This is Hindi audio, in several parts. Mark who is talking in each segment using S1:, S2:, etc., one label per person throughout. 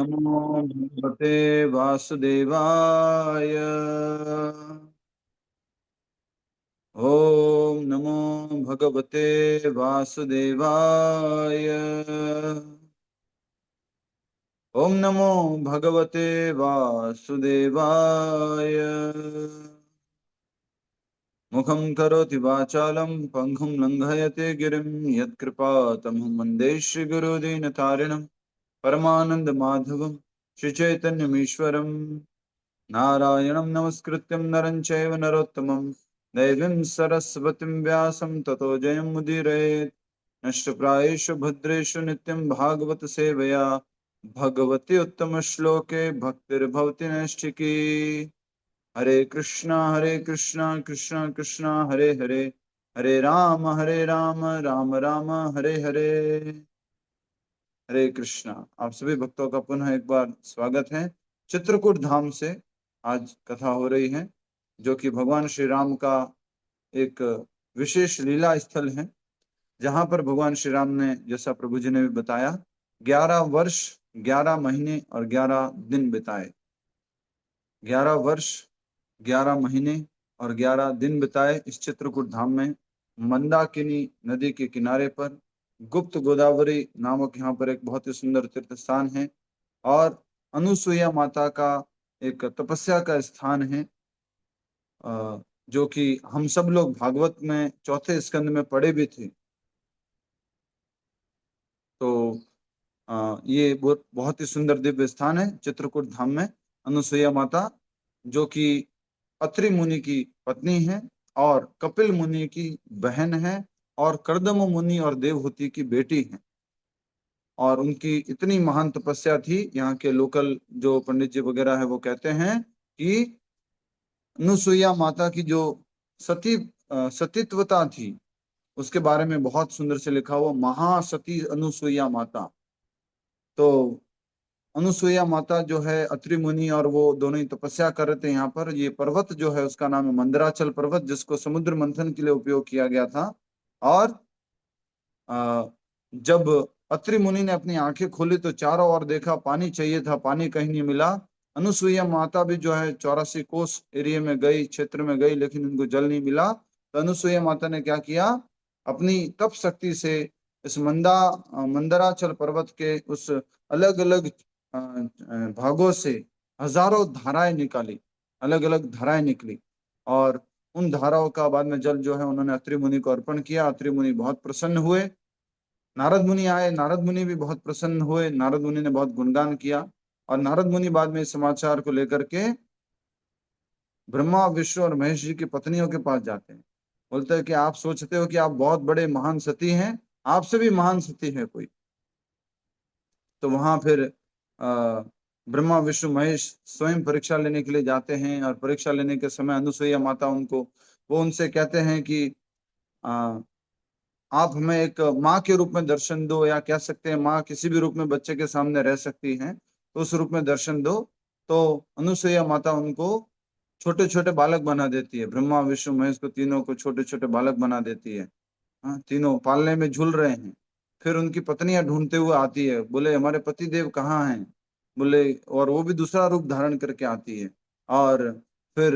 S1: नमो भगवते वासुदेवाय। ओम नमो भगवते वासुदेवाय। ओम नमो भगवते वासुदेवाय। मुखं करोति वाचालं पंगुं लंघयते गिरिं यत्कृपातमहं वन्दे श्रीगुरुदीनतारिणं परमानन्दमाधवं श्रीचैतन्यमीश्वरं नारायणं नमस्कृत्यं नरं चैव नरोत्तमं देवीं सरस्वतीं व्यासं ततो जयमुदीरयेत्। नष्टप्रायेषु भद्रेषु नित्यं भागवत सेवया भगवति उत्तमश्लोके भक्तिर्भवति नैष्ठिकी। हरे कृष्णा कृष्णा कृष्णा हरे हरे, हरे राम राम राम हरे हरे। हरे कृष्णा। आप सभी भक्तों का पुनः एक बार स्वागत है। चित्रकूट धाम से आज कथा हो रही है, जो कि भगवान श्री राम का एक विशेष लीला स्थल है, जहां पर भगवान श्री राम ने, जैसा प्रभु जी ने भी बताया, 11 वर्ष 11 महीने और 11 दिन बिताए। 11 वर्ष 11 महीने और 11 दिन बिताए इस चित्रकूट धाम में, मंदाकिनी नदी के किनारे पर। गुप्त गोदावरी नामक यहाँ पर एक बहुत ही सुंदर तीर्थ स्थान है, और अनुसुईया माता का एक तपस्या का स्थान है, जो कि हम सब लोग भागवत में चौथे स्कंद में पढ़े भी थे। तो ये बहुत ही सुंदर दिव्य स्थान है चित्रकूट धाम में। अनुसुईया माता, जो कि अत्रि मुनि की पत्नी है और कपिल मुनि की बहन है और कर्दम मुनि और देवहूति की बेटी है, और उनकी इतनी महान तपस्या थी। यहाँ के लोकल जो पंडित जी वगैरह है वो कहते हैं कि अनुसुईया माता की जो सतीत्वता थी, उसके बारे में बहुत सुंदर से लिखा हुआ, महासती अनुसुईया माता। तो अनुसुईया माता जो है, अत्रि मुनि और वो दोनों ही तपस्या कर रहे थे यहाँ पर। ये पर्वत जो है उसका नाम है मंदराचल पर्वत, जिसको समुद्र मंथन के लिए उपयोग किया गया था। और जब अत्रि मुनि ने अपनी आंखें खोली तो चारों ओर देखा, पानी चाहिए था, पानी कहीं नहीं मिला। अनुसुईया माता भी जो है 84 कोस एरिया में गई, क्षेत्र में गई, लेकिन उनको जल नहीं मिला। तो अनुसुईया माता ने क्या किया, अपनी तप शक्ति से इस मंदराचल पर्वत के उस अलग अलग भागों से हजारों धाराएं निकाली, अलग अलग धाराएं निकली, और उन धाराओं का बाद में जल जो है उन्होंने अत्रि मुनि को अर्पण किया। अत्रि मुनि बहुत प्रसन्न हुए। नारद मुनि आए, नारद मुनि भी बहुत प्रसन्न हुए। नारद मुनि ने बहुत गुणगान किया, और नारद मुनि बाद में इस समाचार को लेकर के ब्रह्मा विष्णु और महेश जी की पत्नियों के पास जाते हैं। बोलते हैं कि आप सोचते हो कि आप बहुत बड़े महान सती हैं, आपसे भी महान सती है कोई? तो वहां फिर ब्रह्मा विष्णु महेश स्वयं परीक्षा लेने के लिए जाते हैं, और परीक्षा लेने के समय अनुसुईया माता वो उनसे कहते हैं कि आप हमें एक माँ के रूप में दर्शन दो, या कह सकते हैं माँ किसी भी रूप में बच्चे के सामने रह सकती हैं, तो उस रूप में दर्शन दो। तो अनुसुईया माता उनको छोटे छोटे बालक बना देती है। ब्रह्मा विष्णु महेश को तीनों को छोटे छोटे बालक बना देती है। हाँ, तीनों पालने में झूल रहे हैं। फिर उनकी पत्नियां ढूंढते हुए आती है, बोले हमारे पति देव कहाँ हैं? बोले, और वो भी दूसरा रूप धारण करके आती है। और फिर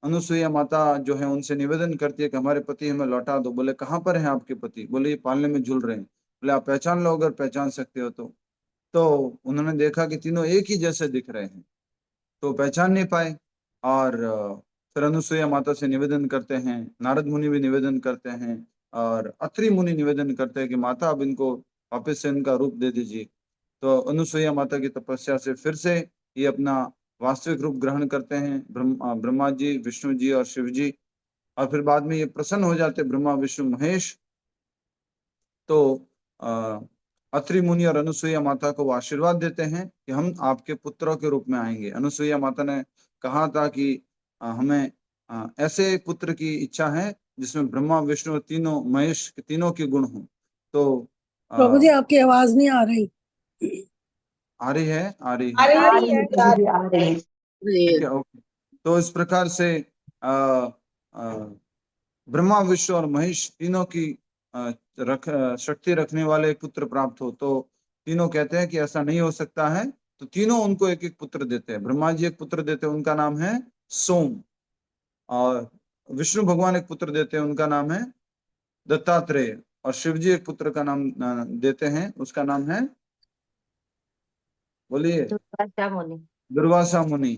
S1: अनुसुईया माता जो है उनसे निवेदन करती है कि हमारे पति हमें लौटा दो। बोले कहाँ पर हैं आपके पति? बोले ये पालने में झूल रहे हैं। बोले आप पहचान लो अगर पहचान सकते हो तो उन्होंने देखा कि तीनों एक ही जैसे दिख रहे हैं, तो पहचान नहीं पाए। और फिर अनुसुईया माता से निवेदन करते हैं, नारद मुनि भी निवेदन करते हैं, और अत्रि मुनि निवेदन करते हैं कि माता अब इनको वापस से इनका रूप दे दीजिए। तो अनुसुईया माता की तपस्या से फिर से ये अपना वास्तविक रूप ग्रहण करते हैं, ब्रह्मा जी, विष्णु जी और शिव जी। और फिर बाद में ये प्रसन्न हो जाते हैं ब्रह्मा विष्णु महेश। तो अ, अत्रि मुनि और अनुसुईया माता को वो आशीर्वाद देते हैं कि हम आपके पुत्रों के रूप में आएंगे। अनुसुईया माता ने कहा था कि हमें ऐसे पुत्र की इच्छा है जिसमें ब्रह्मा विष्णु तीनों महेश के तीनों के गुण हों। तो
S2: प्रभु जी
S1: आ,
S2: आपकी आवाज नहीं आ रही।
S1: आ रही है, आ रही
S3: आ
S1: है।
S3: रही
S4: आ
S3: है
S4: रही है
S3: आ
S4: प्रभु जी, आ रही है।
S1: ठीक है, ओके। तो इस प्रकार से आ, आ, ब्रह्मा विष्णु और महेश तीनों की शक्ति रखने वाले पुत्र प्राप्त हो। तो तीनों कहते हैं कि ऐसा नहीं हो सकता है, तो तीनों उनको एक एक पुत्र देते हैं। ब्रह्मा जी एक पुत्र देते हैं, उनका नाम है सोम, और विष्णु भगवान एक पुत्र देते हैं, उनका नाम है दत्तात्रेय, और शिव जी एक पुत्र का नाम देते हैं, उसका नाम है, बोलिए,
S2: दुर्वासा मुनि।
S1: दुर्वासा मुनि।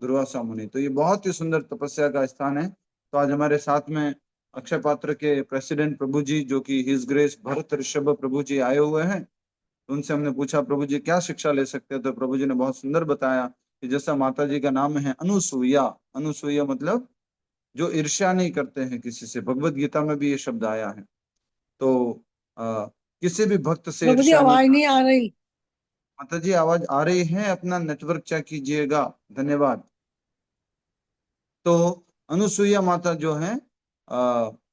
S1: दुर्वासा मुनि। तो ये बहुत ही सुंदर तपस्या का स्थान है। तो आज हमारे साथ में अक्षय पात्र के प्रेसिडेंट प्रभु जी, जो कि हिज ग्रेस भरत ऋषभ प्रभु जी आए हुए हैं। तो उनसे हमने पूछा, प्रभु जी क्या शिक्षा ले सकते हैं? तो प्रभु जी ने बहुत सुंदर बताया कि जैसा माता जी का नाम है अनुसुईया, अनुसुईया मतलब जो ईर्ष्या नहीं करते हैं किसी से। भगवत गीता में भी ये शब्द आया है। तो किसी भी भक्त से
S3: प्रभु जी
S1: ईर्ष्या नहीं।
S3: आवाज नहीं आ रही।
S1: माता जी आवाज आ रही है, अपना नेटवर्क चेक कीजिएगा, धन्यवाद। तो अनुसुईया माता जो है,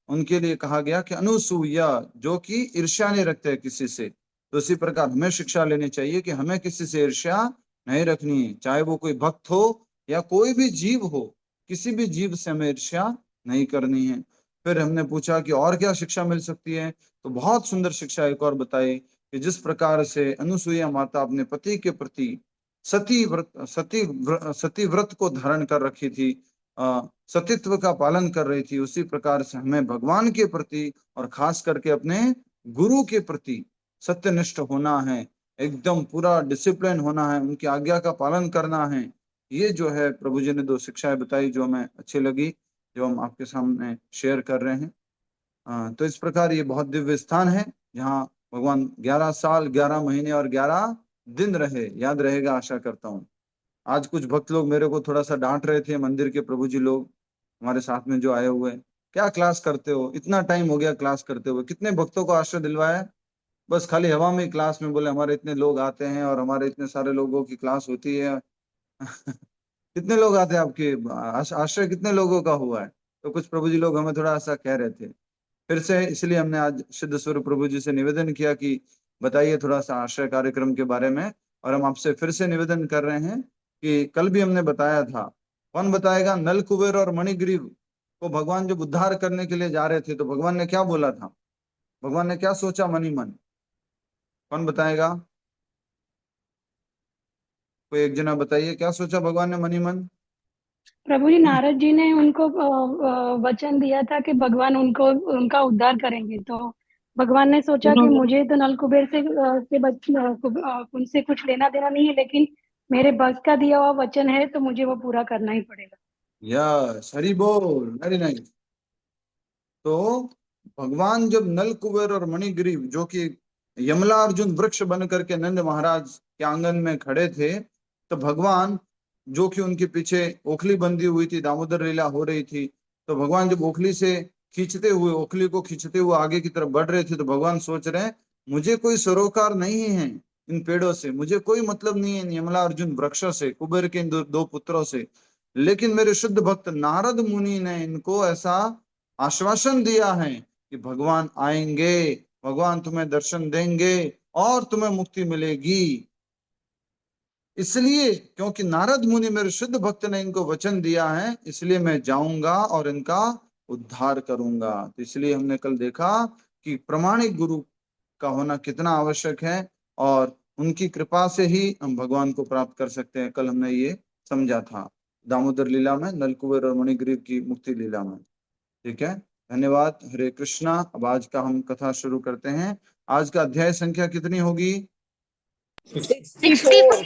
S1: उनके लिए कहा गया कि अनुसुईया जो कि ईर्ष्या नहीं रखते हैं किसी से। तो इसी प्रकार हमें शिक्षा लेनी चाहिए कि हमें किसी से ईर्ष्या नहीं रखनी है, चाहे वो कोई भक्त हो या कोई भी जीव हो, किसी भी जीव से हमें ईर्ष्या नहीं करनी है। फिर हमने पूछा कि और क्या शिक्षा मिल सकती है? तो बहुत सुंदर शिक्षा एक और बताई कि जिस प्रकार से अनुसुईया माता अपने पति के प्रति सती व्रत को धारण कर रखी थी, सतीत्व का पालन कर रही थी, उसी प्रकार से हमें भगवान के प्रति और खास करके अपने गुरु के प्रति सत्यनिष्ठ होना है, एकदम पूरा डिसिप्लिन होना है, उनकी आज्ञा का पालन करना है। ये जो है प्रभु जी ने दो शिक्षाएं बताई जो हमें अच्छी लगी, जो हम आपके सामने शेयर कर रहे हैं। तो इस प्रकार ये बहुत दिव्य स्थान है जहाँ भगवान 11 साल 11 महीने और 11 दिन रहे। याद रहेगा आशा करता हूँ। आज कुछ भक्त लोग मेरे को थोड़ा सा डांट रहे थे, मंदिर के प्रभु जी लोग हमारे साथ में जो आए हुए हैं, क्या क्लास करते हो, इतना टाइम हो गया क्लास करते हुए, कितने भक्तों को आश्रय दिलवाया, बस खाली हवा में क्लास में बोले हमारे इतने लोग आते हैं और हमारे इतने सारे लोगों की क्लास होती है। कितने लोग आते हैं आपके आश्रय, कितने लोगों का हुआ है? तो कुछ प्रभु जी लोग हमें थोड़ा ऐसा कह रहे थे। फिर से इसलिए हमने आज सिद्ध स्वरूप प्रभु जी से निवेदन किया कि बताइए थोड़ा सा आश्रय कार्यक्रम के बारे में। और हम आपसे फिर से निवेदन कर रहे हैं कि कल भी हमने बताया था, कौन बताएगा? नल कुबेर और मणिग्रीव को भगवान जब उद्धार करने के लिए जा रहे थे तो भगवान ने क्या बोला था? भगवान ने क्या सोचा मन ही मन? कौन बताएगा? कोई एक जना बताइए, क्या सोचा भगवान ने मन ही मन?
S3: प्रभु जी, नारद जी ने उनको वचन दिया था कि भगवान उनको उनका उद्धार करेंगे। तो भगवान ने सोचा कि मुझे तो नल कुबेर उनसे कुछ लेना देना नहीं है, लेकिन मेरे भक्त का दिया हुआ वचन है तो मुझे वो पूरा करना ही पड़ेगा।
S1: यस, हरि बोल, वेरी नाइस। तो भगवान जब नल कुबेर और मणिग्रीव जो कि यमला अर्जुन वृक्ष बन करके नंद महाराज के आंगन में खड़े थे, तो भगवान जो कि उनके पीछे ओखली बंधी हुई थी, दामोदर लीला हो रही थी, तो भगवान जब ओखली से खींचते हुए, ओखली को खींचते हुए आगे की तरफ बढ़ रहे थे, तो भगवान सोच रहे हैं मुझे कोई सरोकार नहीं है इन पेड़ों से, मुझे कोई मतलब नहीं है इन यमला अर्जुन वृक्षों से, कुबेर के इन दो पुत्रों से, लेकिन मेरे शुद्ध भक्त नारद मुनि ने इनको ऐसा आश्वासन दिया है कि भगवान आएंगे, भगवान तुम्हें दर्शन देंगे और तुम्हें मुक्ति मिलेगी। इसलिए क्योंकि नारद मुनि मेरे शुद्ध भक्त ने इनको वचन दिया है, इसलिए मैं जाऊंगा और इनका उद्धार करूंगा। तो इसलिए हमने कल देखा कि प्रमाणिक गुरु का होना कितना आवश्यक है, और उनकी कृपा से ही हम भगवान को प्राप्त कर सकते हैं। कल हमने ये समझा था दामोदर लीला में, नलकुबेर और मणिग्रीव की मुक्ति लीला में। ठीक है, धन्यवाद। हरे कृष्णा। अब आज का हम कथा शुरू करते हैं। आज का अध्याय संख्या कितनी होगी?
S2: 64।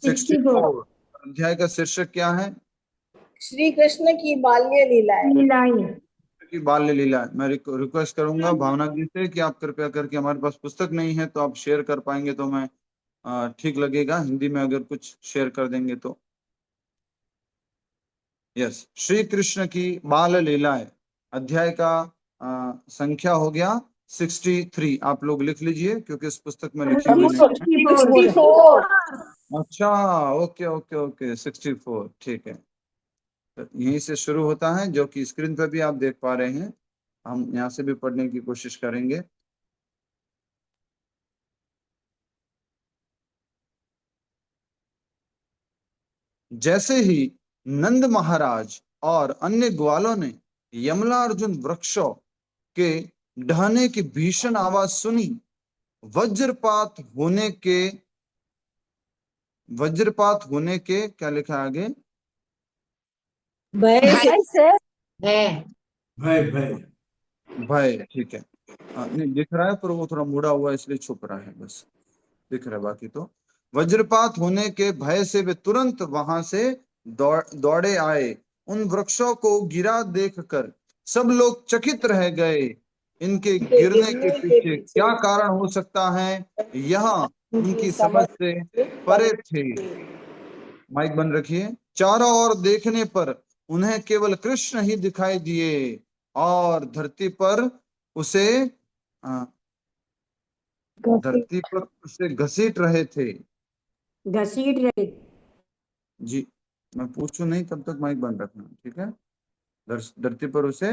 S1: 64। अध्याय का शीर्षक क्या है?
S4: श्री कृष्ण की बाल्य लीलाएं।
S1: की बाल्य लीला। मैं रिक्वेस्ट करूंगा भावना जी से कि आप कृपया करके, हमारे पास पुस्तक नहीं है तो आप शेयर कर पाएंगे तो मैं ठीक लगेगा, हिंदी में अगर कुछ शेयर कर देंगे तो। यस, श्री कृष्ण की बाल लीलाएं, अध्याय का संख्या हो गया 63। आप लोग लिख लीजिए क्योंकि इस पुस्तक में लिखी हुई नहीं है।
S4: 64।
S1: अच्छा, ओके ओके ओके, 64, ठीक है। तो यहीं से शुरू होता है, जो कि स्क्रीन पर भी आप देख पा रहे हैं। हम यहाँ से भी पढ़ने की कोशिश करेंगे। जैसे ही नंद महाराज और अन्य ग्वालों ने यमला अर्जुन वृक्षों के ढहने की भीषण आवाज सुनी, वज्रपात होने के वज्रपात होने के, क्या लिखा है आगे,
S4: भय से
S2: भय भय
S1: भय, ठीक है। नहीं दिख रहा है पर वो थोड़ा मुड़ा हुआ है इसलिए छुप रहा है, बस दिख रहा है, बाकी तो वज्रपात होने के भय से वे तुरंत वहां से दौड़े आए। उन वृक्षों को गिरा देखकर सब लोग चकित रह गए। इनके गिरने के पीछे क्या कारण हो सकता है, यह उनकी समझ से परे थे। माइक बंद रखिए। चारों ओर देखने पर उन्हें केवल कृष्ण ही दिखाई दिए और उसे आ, धरती पर उसे घसीट रहे थे।
S5: घसीट रहे।
S1: जी, मैं पूछूं नहीं तब तक माइक बंद रखना, ठीक है। धरती पर उसे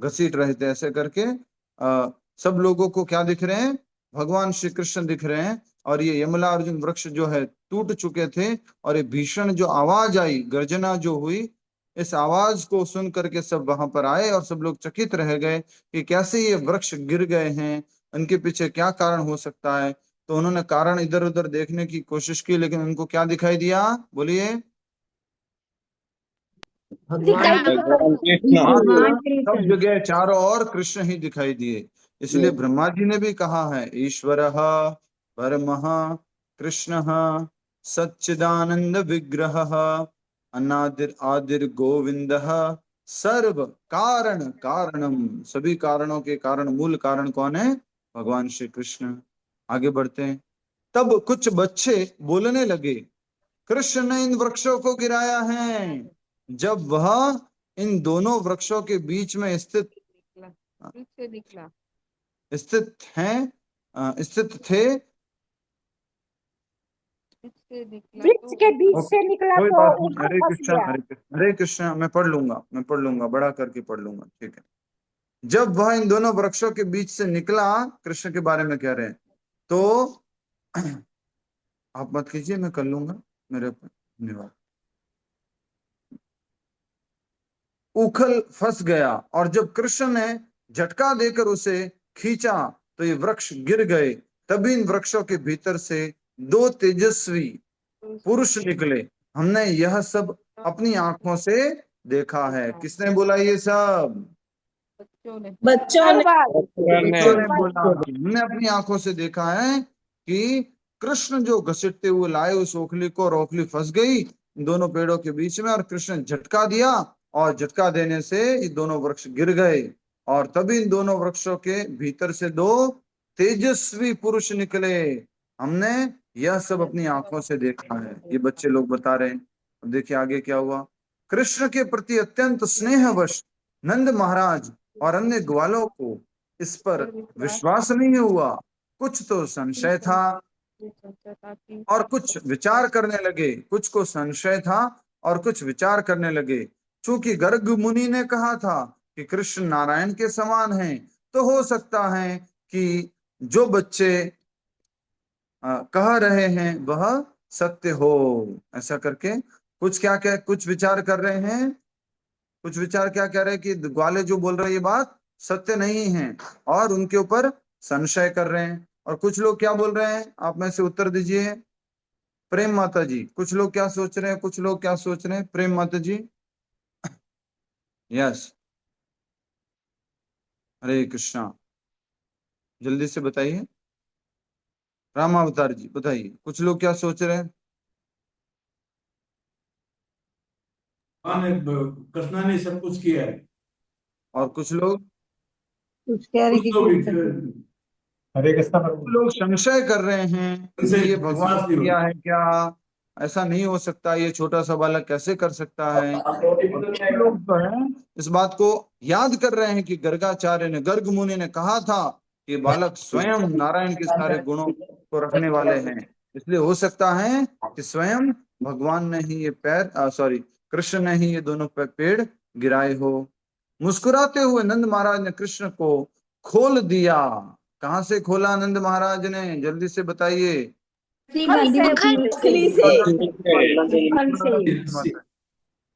S1: घसीट रहे थे, ऐसे करके सब लोगों को क्या दिख रहे हैं, भगवान श्री कृष्ण दिख रहे हैं। और ये यमला अर्जुन वृक्ष जो है टूट चुके थे, और ये भीषण जो आवाज आई, गर्जना जो हुई, इस आवाज को सुन करके सब वहां पर आए और सब लोग चकित रह गए कि कैसे ये वृक्ष गिर गए हैं, उनके पीछे क्या कारण हो सकता है। तो उन्होंने कारण इधर उधर देखने की कोशिश की, लेकिन उनको क्या दिखाई दिया, बोलिए।
S5: भगवान
S1: हाँ, सब
S5: कृष्ण।
S1: जगह चारों ओर कृष्ण ही दिखाई दिए। इसलिए ब्रह्मा जी ने भी कहा है, ईश्वर परमः कृष्ण सच्चिदानंद विग्रह अनादिर आदिर गोविंद सर्व कारण कारणम। सभी कारणों के कारण, मूल कारण कौन है, भगवान श्री कृष्ण। आगे बढ़ते हैं। तब कुछ बच्चे बोलने लगे, कृष्ण ने इन वृक्षों को गिराया है। जब वह इन दोनों वृक्षों के बीच में स्थित हैं, स्थित थे।
S5: वृक्ष के बीच से निकला
S1: कोई
S5: तो
S1: बात नहीं,
S5: ऊपर
S1: हरे
S5: फंस
S1: कृष्णा
S5: गया।
S1: हरे कृष्णा हरे कृष्णा। मैं पढ़ लूंगा, बड़ा करके पढ़ लूंगा, ठीक है। जब वह इन दोनों वृक्षों के बीच से निकला, कृष्ण के बारे में कह रहे हैं, तो आप मत कीजिए, मैं कर लूंगा, मेरे ऊपर धन्यवाद। उखल फंस गया, और जब कृष्ण ने झटका देकर उसे खींचा तो ये वृक्ष गिर गए। तभी इन वृक्षों के भीतर से दो तेजस्वी पुरुष निकले। हमने यह सब अपनी आंखों से देखा है। किसने बोला ये सब,
S4: बच्चों ने
S1: बच्चों ने बोला। हमने अपनी आंखों से देखा है कि कृष्ण जो घसीटते हुए लाए उस ओखली को, और ओखली फंस गई दोनों पेड़ों के बीच में, और कृष्ण ने झटका दिया, और झटका देने से ये दोनों वृक्ष गिर गए। और तभी इन दोनों वृक्षों के भीतर से दो तेजस्वी पुरुष निकले। हमने यह सब अपनी आंखों से देखा है, ये बच्चे लोग बता रहे हैं। देखिए आगे क्या हुआ। कृष्ण के प्रति अत्यंत स्नेहवश नंद महाराज और अन्य ग्वालों को इस पर विश्वास नहीं हुआ। कुछ तो संशय था और कुछ विचार करने लगे। कुछ को संशय था और कुछ विचार करने लगे। चूंकि गर्ग मुनि ने कहा था कि कृष्ण नारायण के समान हैं, तो हो सकता है कि जो बच्चे कह रहे हैं वह सत्य हो। ऐसा करके कुछ कुछ विचार कर रहे हैं। कुछ विचार क्या कह रहे हैं कि ग्वाले जो बोल रहे हैं ये बात सत्य नहीं है, और उनके ऊपर संशय कर रहे हैं। और कुछ लोग क्या बोल रहे हैं, आप में से उत्तर दीजिए। प्रेम माता जी, कुछ लोग क्या सोच रहे हैं, कुछ लोग क्या सोच रहे हैं, प्रेम माता जी। यस, हरे कृष्णा, जल्दी से बताइए। रामावतार जी बताइए, कुछ लोग क्या सोच रहे हैं।
S2: कृष्णा ने सब कुछ किया है।
S1: और कुछ लोग
S4: कुछ कह रहे कि
S2: हरे कृष्णा
S1: लोग संशय कर रहे हैं कि ये भगवान
S2: विश्वास
S1: ने
S2: नहीं
S1: किया है क्या, ऐसा नहीं हो सकता, ये छोटा सा बालक कैसे कर सकता है। और कुछ लोग जो है इस बात को याद कर रहे हैं कि गर्गाचार्य ने, गर्ग मुनि ने कहा था कि बालक स्वयं नारायण के सारे गुणों को रखने वाले हैं। इसलिए हो सकता है कि स्वयं भगवान ने ही ये कृष्ण ने ही ये दोनों पेड़ गिराए हो। मुस्कुराते हुए नंद महाराज ने कृष्ण को खोल दिया। कहां से खोला नंद महाराज ने, जल्दी से बताइए।
S4: उखली से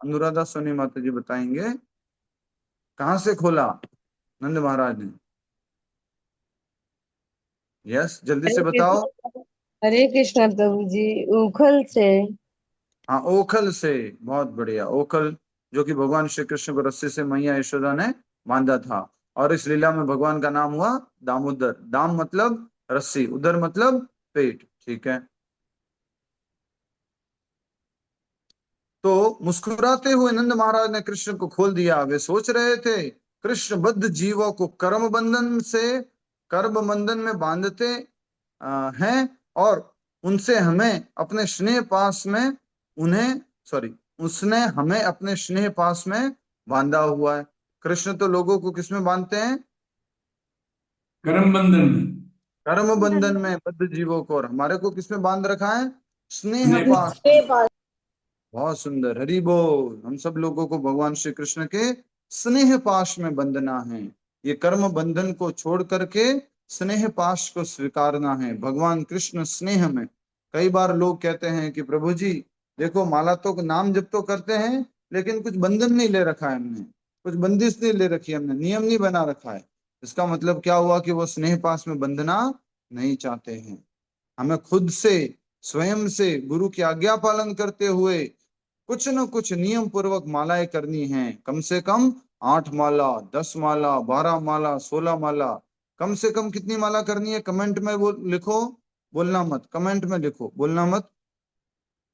S1: अनुराधा सोनी माता जी बताएंगे कहां से खोला नंद महाराज ने। यस, जल्दी से बताओ।
S4: हरे कृष्णा प्रभु जी। उखल से।
S1: हाँ, ओखल से, बहुत बढ़िया। ओखल जो कि भगवान श्री कृष्ण को रस्सी से मैया यशोदा ने बांधा था, और इस लीला में भगवान का नाम हुआ दामोदर। दाम मतलब रस्सी, उदर मतलब पेट, ठीक है। तो मुस्कुराते हुए नंद महाराज ने कृष्ण को खोल दिया। वे सोच रहे थे, कृष्ण बद्ध जीवों को कर्म बंधन में बांधते हैं, और उनसे हमें अपने स्नेह पास में उन्हें सॉरी उसने हमें अपने स्नेह पास में बांधा हुआ है। कृष्ण तो लोगों को किसमें बांधते हैं?
S2: कर्म बंधन में।
S1: कर्म बंधन में बद्ध जीवों को, और हमारे को किसमें बांध रखा है? स्नेह
S2: स्नेह
S1: पास
S2: पाश।
S1: में। बहुत सुंदर, हरि बोल। हम सब लोगों को भगवान श्री कृष्ण के स्नेह पाश में बंधना है। ये कर्म बंधन को छोड़ करके स्नेह पाश को स्वीकारना है। भगवान कृष्ण स्नेह में। कई बार लोग कहते हैं कि प्रभु जी देखो, माला तो नाम जप तो करते हैं, लेकिन कुछ बंधन नहीं ले रखा है हमने, कुछ बंदिश नहीं ले रखी है हमने, नियम नहीं बना रखा है। इसका मतलब क्या हुआ कि वो स्नेह पाश में बंधना नहीं चाहते हैं। हमें खुद से, स्वयं से, गुरु की आज्ञा पालन करते हुए कुछ न कुछ नियम पूर्वक मालाएं करनी है। कम से कम 8 माला, 10 माला, 12 माला, 16 माला। कम से कम कितनी माला करनी है? कमेंट में लिखो, बोलना मत। कमेंट में लिखो, बोलना मत।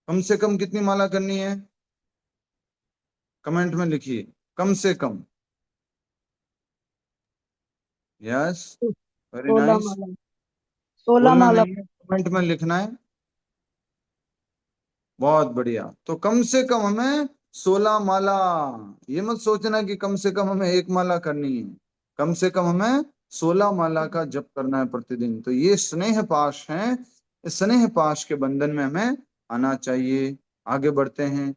S1: कम से कम कितनी माला करनी है? कमेंट में लिखिए, कम से कम। Yes, very
S4: 16
S1: nice.
S4: माला। 16
S1: बोलना
S4: माला।
S1: नहीं है, कमेंट में लिखना है। बहुत बढ़िया। तो कम से कम हमें 16 माला। ये मत सोचना कि कम से कम हमें 1 माला करनी है। कम से कम हमें 16 माला का जप करना है प्रतिदिन। तो ये स्नेह पाश है। इस स्नेह पाश के बंधन में हमें आना चाहिए। आगे बढ़ते हैं।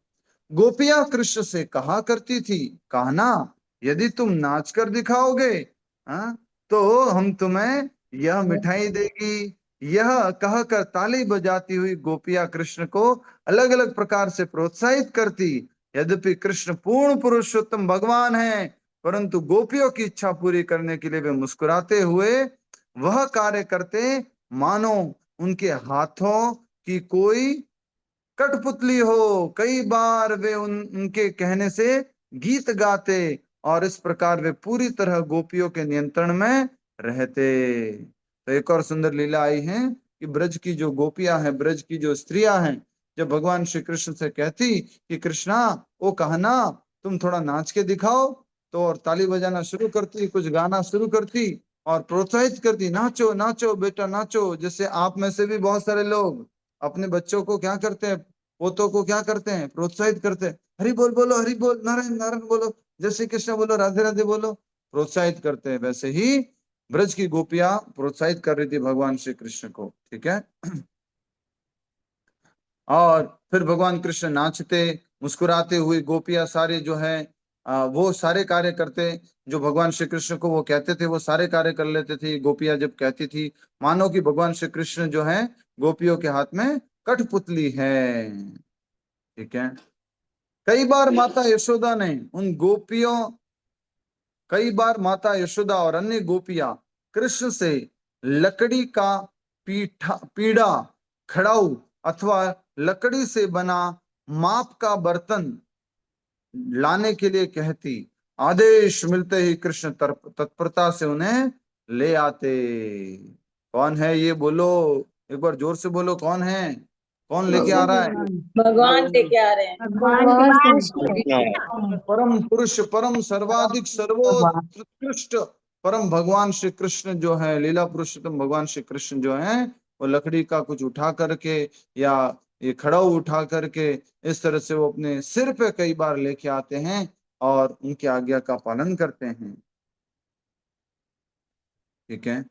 S1: गोपियां कृष्ण से कहा करती थी, कहना यदि तुम नाच कर दिखाओगे, हाँ, तो हम तुम्हें यह मिठाई देगी। यह कहकर ताली बजाती हुई गोपियां कृष्ण को अलग अलग प्रकार से प्रोत्साहित करती। यद्यपि कृष्ण पूर्ण पुरुषोत्तम भगवान है, परंतु गोपियों की इच्छा पूरी करने के लिए वे मुस्कुराते हुए वह कार्य करते मानो उनके हाथों की कोई कठपुतली हो। कई बार वे उनके कहने से गीत गाते, और इस प्रकार वे पूरी तरह गोपियों के नियंत्रण में रहते। तो एक और सुंदर लीला आई है कि ब्रज की जो गोपियां हैं, ब्रज की जो स्त्रियां हैं, जब भगवान श्री कृष्ण से कहती कि कृष्णा, वो कहना तुम थोड़ा नाच के दिखाओ, तो और ताली बजाना शुरू करती, कुछ गाना शुरू करती और प्रोत्साहित करती, नाचो नाचो बेटा नाचो। जैसे आप में से भी बहुत सारे लोग अपने बच्चों को क्या करते हैं, पोतों को क्या करते हैं, प्रोत्साहित करते हैं। हरि बोल बोलो, हरि बोल, नारायण नारायण बोलो, जय श्री कृष्ण बोलो, राधे राधे बोलो, प्रोत्साहित करते हैं। वैसे ही ब्रज की गोपियां प्रोत्साहित कर रही थी भगवान श्री कृष्ण को, ठीक है। और फिर भगवान कृष्ण नाचते, मुस्कुराते हुए गोपियां सारे जो है वो सारे कार्य करते जो भगवान श्री कृष्ण को वो कहते थे, वो सारे कार्य कर लेते थे। गोपियां जब कहती थी, मानो कि भगवान श्री कृष्ण जो है गोपियों के हाथ में कठपुतली है, ठीक है। कई बार माता यशोदा ने उन गोपियों कई बार माता यशोदा और अन्य गोपियां कृष्ण से लकड़ी का पीड़ा, खड़ाऊ अथवा लकड़ी से बना माप का बर्तन लाने के लिए कहती। आदेश मिलते ही कृष्ण तत्परता से उन्हें ले आते। कौन है ये? बोलो एक बार जोर से बोलो, कौन है? कौन लेके आ रहा है?
S4: भगवान लेके आ रहे हैं।
S5: भगवान
S1: परम पुरुष, परम सर्वाधिक सर्वोत्कृष्ट परम भगवान श्री कृष्ण जो है, लीला पुरुषोत्तम भगवान श्री कृष्ण जो है, वो लकड़ी का कुछ उठा करके या ये खड़ाऊ उठा करके इस तरह से वो अपने सिर पे कई बार लेके आते हैं और उनकी आज्ञा का पालन करते हैं, ठीक है।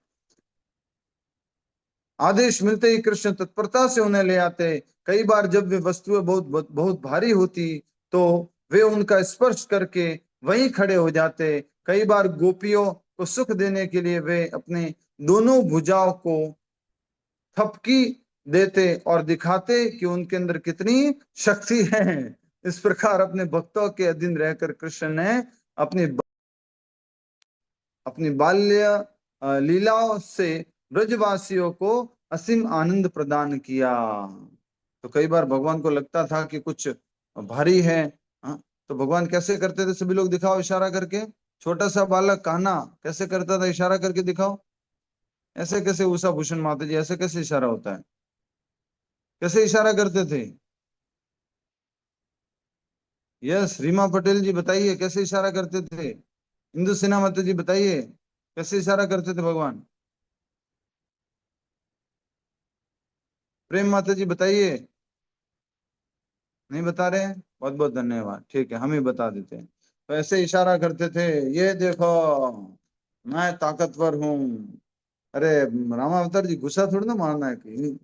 S1: आदेश मिलते ही कृष्ण तत्परता से उन्हें ले आते। कई बार जब वे वस्तुएं बहुत बहुत बहुत भारी होती तो वे उनका स्पर्श करके वहीं खड़े हो जाते। कई बार गोपियों को सुख देने के लिए वे अपने दोनों भुजाओं को थपकी देते और दिखाते कि उनके अंदर कितनी शक्ति है। इस प्रकार अपने भक्तों के अधीन रहकर कृष्ण ने अपनी अपनी बाल्य लीलाओं से ब्रजवासियों को असीम आनंद प्रदान किया। तो कई बार भगवान को लगता था कि कुछ भारी है, हाँ, तो भगवान कैसे करते थे? सभी लोग दिखाओ इशारा करके। छोटा सा बालक कान्हा कैसे करता था? इशारा करके दिखाओ। ऐसे कैसे? उषा भूषण माता जी, ऐसे कैसे इशारा होता है? कैसे इशारा करते थे? यस, रीमा पटेल जी बताइए कैसे इशारा करते थे? इंदु सिन्हा माता जी बताइए कैसे इशारा करते थे भगवान? प्रेम माता जी बताइए। नहीं बता रहे हैं? बहुत बहुत धन्यवाद। ठीक है, हम ही बता देते हैं। तो ऐसे इशारा करते थे, ये देखो मैं ताकतवर हूँ। अरे रामावतार जी, गुस्सा थोड़ी ना मारना है कि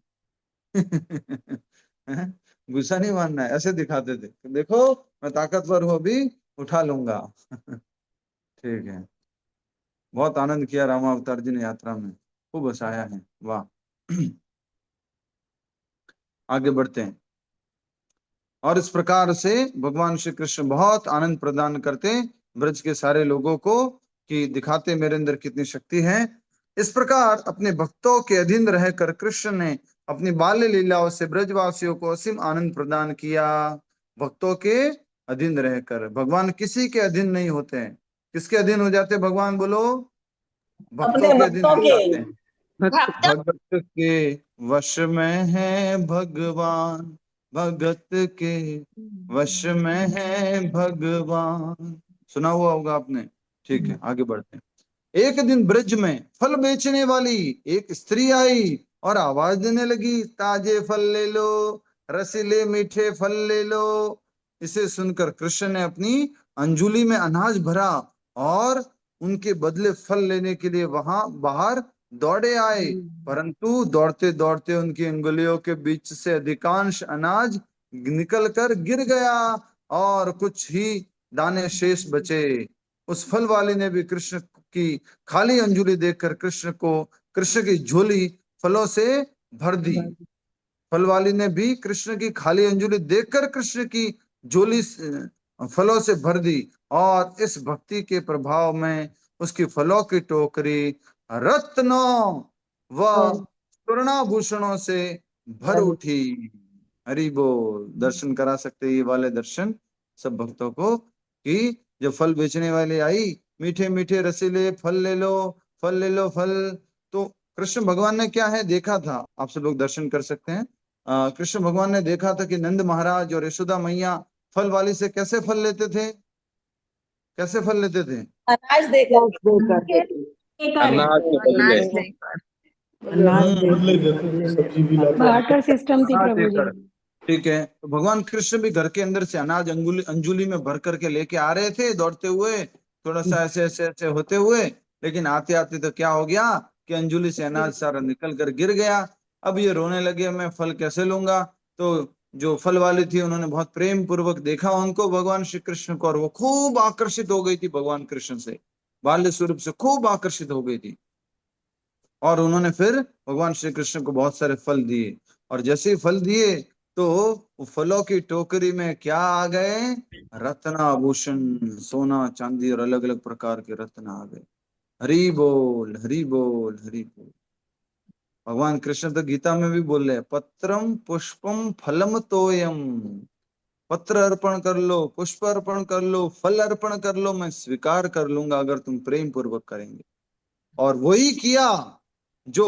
S1: हैं? गुस्सा नहीं मारना है, ऐसे दिखाते थे कि देखो मैं ताकतवर हूँ, अभी उठा लूंगा। ठीक है। बहुत आनंद किया रामावतार जी ने यात्रा में, खूब हंसाया है। वाह। आगे बढ़ते हैं। और इस प्रकार से भगवान श्री कृष्ण बहुत आनंद प्रदान करते ब्रज के सारे लोगों को, कि दिखाते मेरे अंदर कितनी शक्ति है। इस प्रकार अपने भक्तों के अधीन रहकर कृष्ण ने अपनी बाल्य लीलाओं से ब्रजवासियों को असीम आनंद प्रदान किया। भक्तों के अधीन रहकर, भगवान किसी के अधीन नहीं होते हैं। किसके अधीन हो जाते हैं भगवान? बोलो। भक्तों
S4: अपने
S1: के अधीन
S4: भक्तों
S1: हो
S4: के।
S1: जाते हैं। भगत के वश में है भगवान, भगत के वश में है भगवान। सुना हुआ होगा आपने। ठीक है, आगे बढ़ते हैं। एक दिन ब्रज में फल बेचने वाली एक स्त्री आई और आवाज देने लगी, ताजे फल ले लो, रसीले मीठे फल ले लो। इसे सुनकर कृष्ण ने अपनी अंजुली में अनाज भरा और उनके बदले फल लेने के लिए वहां बाहर दौड़े आए। परंतु दौड़ते दौड़ते उनकी अंगुलियों के बीच से अधिकांश अनाज निकल कर गिर गया और कुछ ही दाने शेष बचे। उस फल वाले ने भी कृष्ण की खाली अंजुली देखकर कृष्ण की झोली फलों से भर दी। फल वाली ने भी कृष्ण की खाली अंजुली देखकर कृष्ण की झोली फलों से भर दी, और इस भक्ति के प्रभाव में उसकी फलों की टोकरी रत्नों व स्वर्णाभूषणों से भर उठी। हरि बोल। दर्शन करा सकते ये वाले दर्शन सब भक्तों को, कि जब फल बेचने वाले आई, मीठे मीठे रसीले फल ले लो, फल ले लो, फल। तो कृष्ण भगवान ने क्या है देखा था, आप सब लोग दर्शन कर सकते हैं। कृष्ण भगवान ने देखा था कि नंद महाराज और यशोदा मैया फल वाली से कैसे फल लेते थे? कैसे फल लेते थे?
S4: अनाज देकर।
S6: अनाज के बदले।
S3: बार्टर सिस्टम थी
S1: अनाज
S3: प्रभु जी।
S1: देकर। ठीक है, तो भगवान कृष्ण भी घर के अंदर से अनाज अंगुली अंजुली में भर करके लेके आ रहे थे, दौड़ते हुए, थोड़ा सा ऐसे ऐसे ऐसे होते हुए। लेकिन आते आते तो क्या हो गया कि अंजुली से अनाज सारा निकल कर गिर गया। अब ये रोने लगे, मैं फल कैसे लूंगा? तो जो फल वाली थी उन्होंने बहुत प्रेम पूर्वक देखा उनको, भगवान श्री कृष्ण को, और वो खूब आकर्षित हो गई थी भगवान कृष्ण से, बाल्य स्वरूप से खूब आकर्षित हो गई थी। और उन्होंने फिर भगवान श्री कृष्ण को बहुत सारे फल दिए, और जैसे ही फल दिए तो वो फलों की टोकरी में क्या आ गए? रत्नाभूषण, सोना चांदी और अलग अलग प्रकार के रत्न आ गए। हरि बोल, हरि बोल, हरि बोल। भगवान कृष्ण तो गीता में भी बोल रहे हैं, पत्रम पुष्पम फलम तोयम। पत्र अर्पण कर लो, पुष्प अर्पण कर लो, फल अर्पण कर लो, मैं स्वीकार कर लूंगा अगर तुम प्रेम पूर्वक करेंगे। और वही किया जो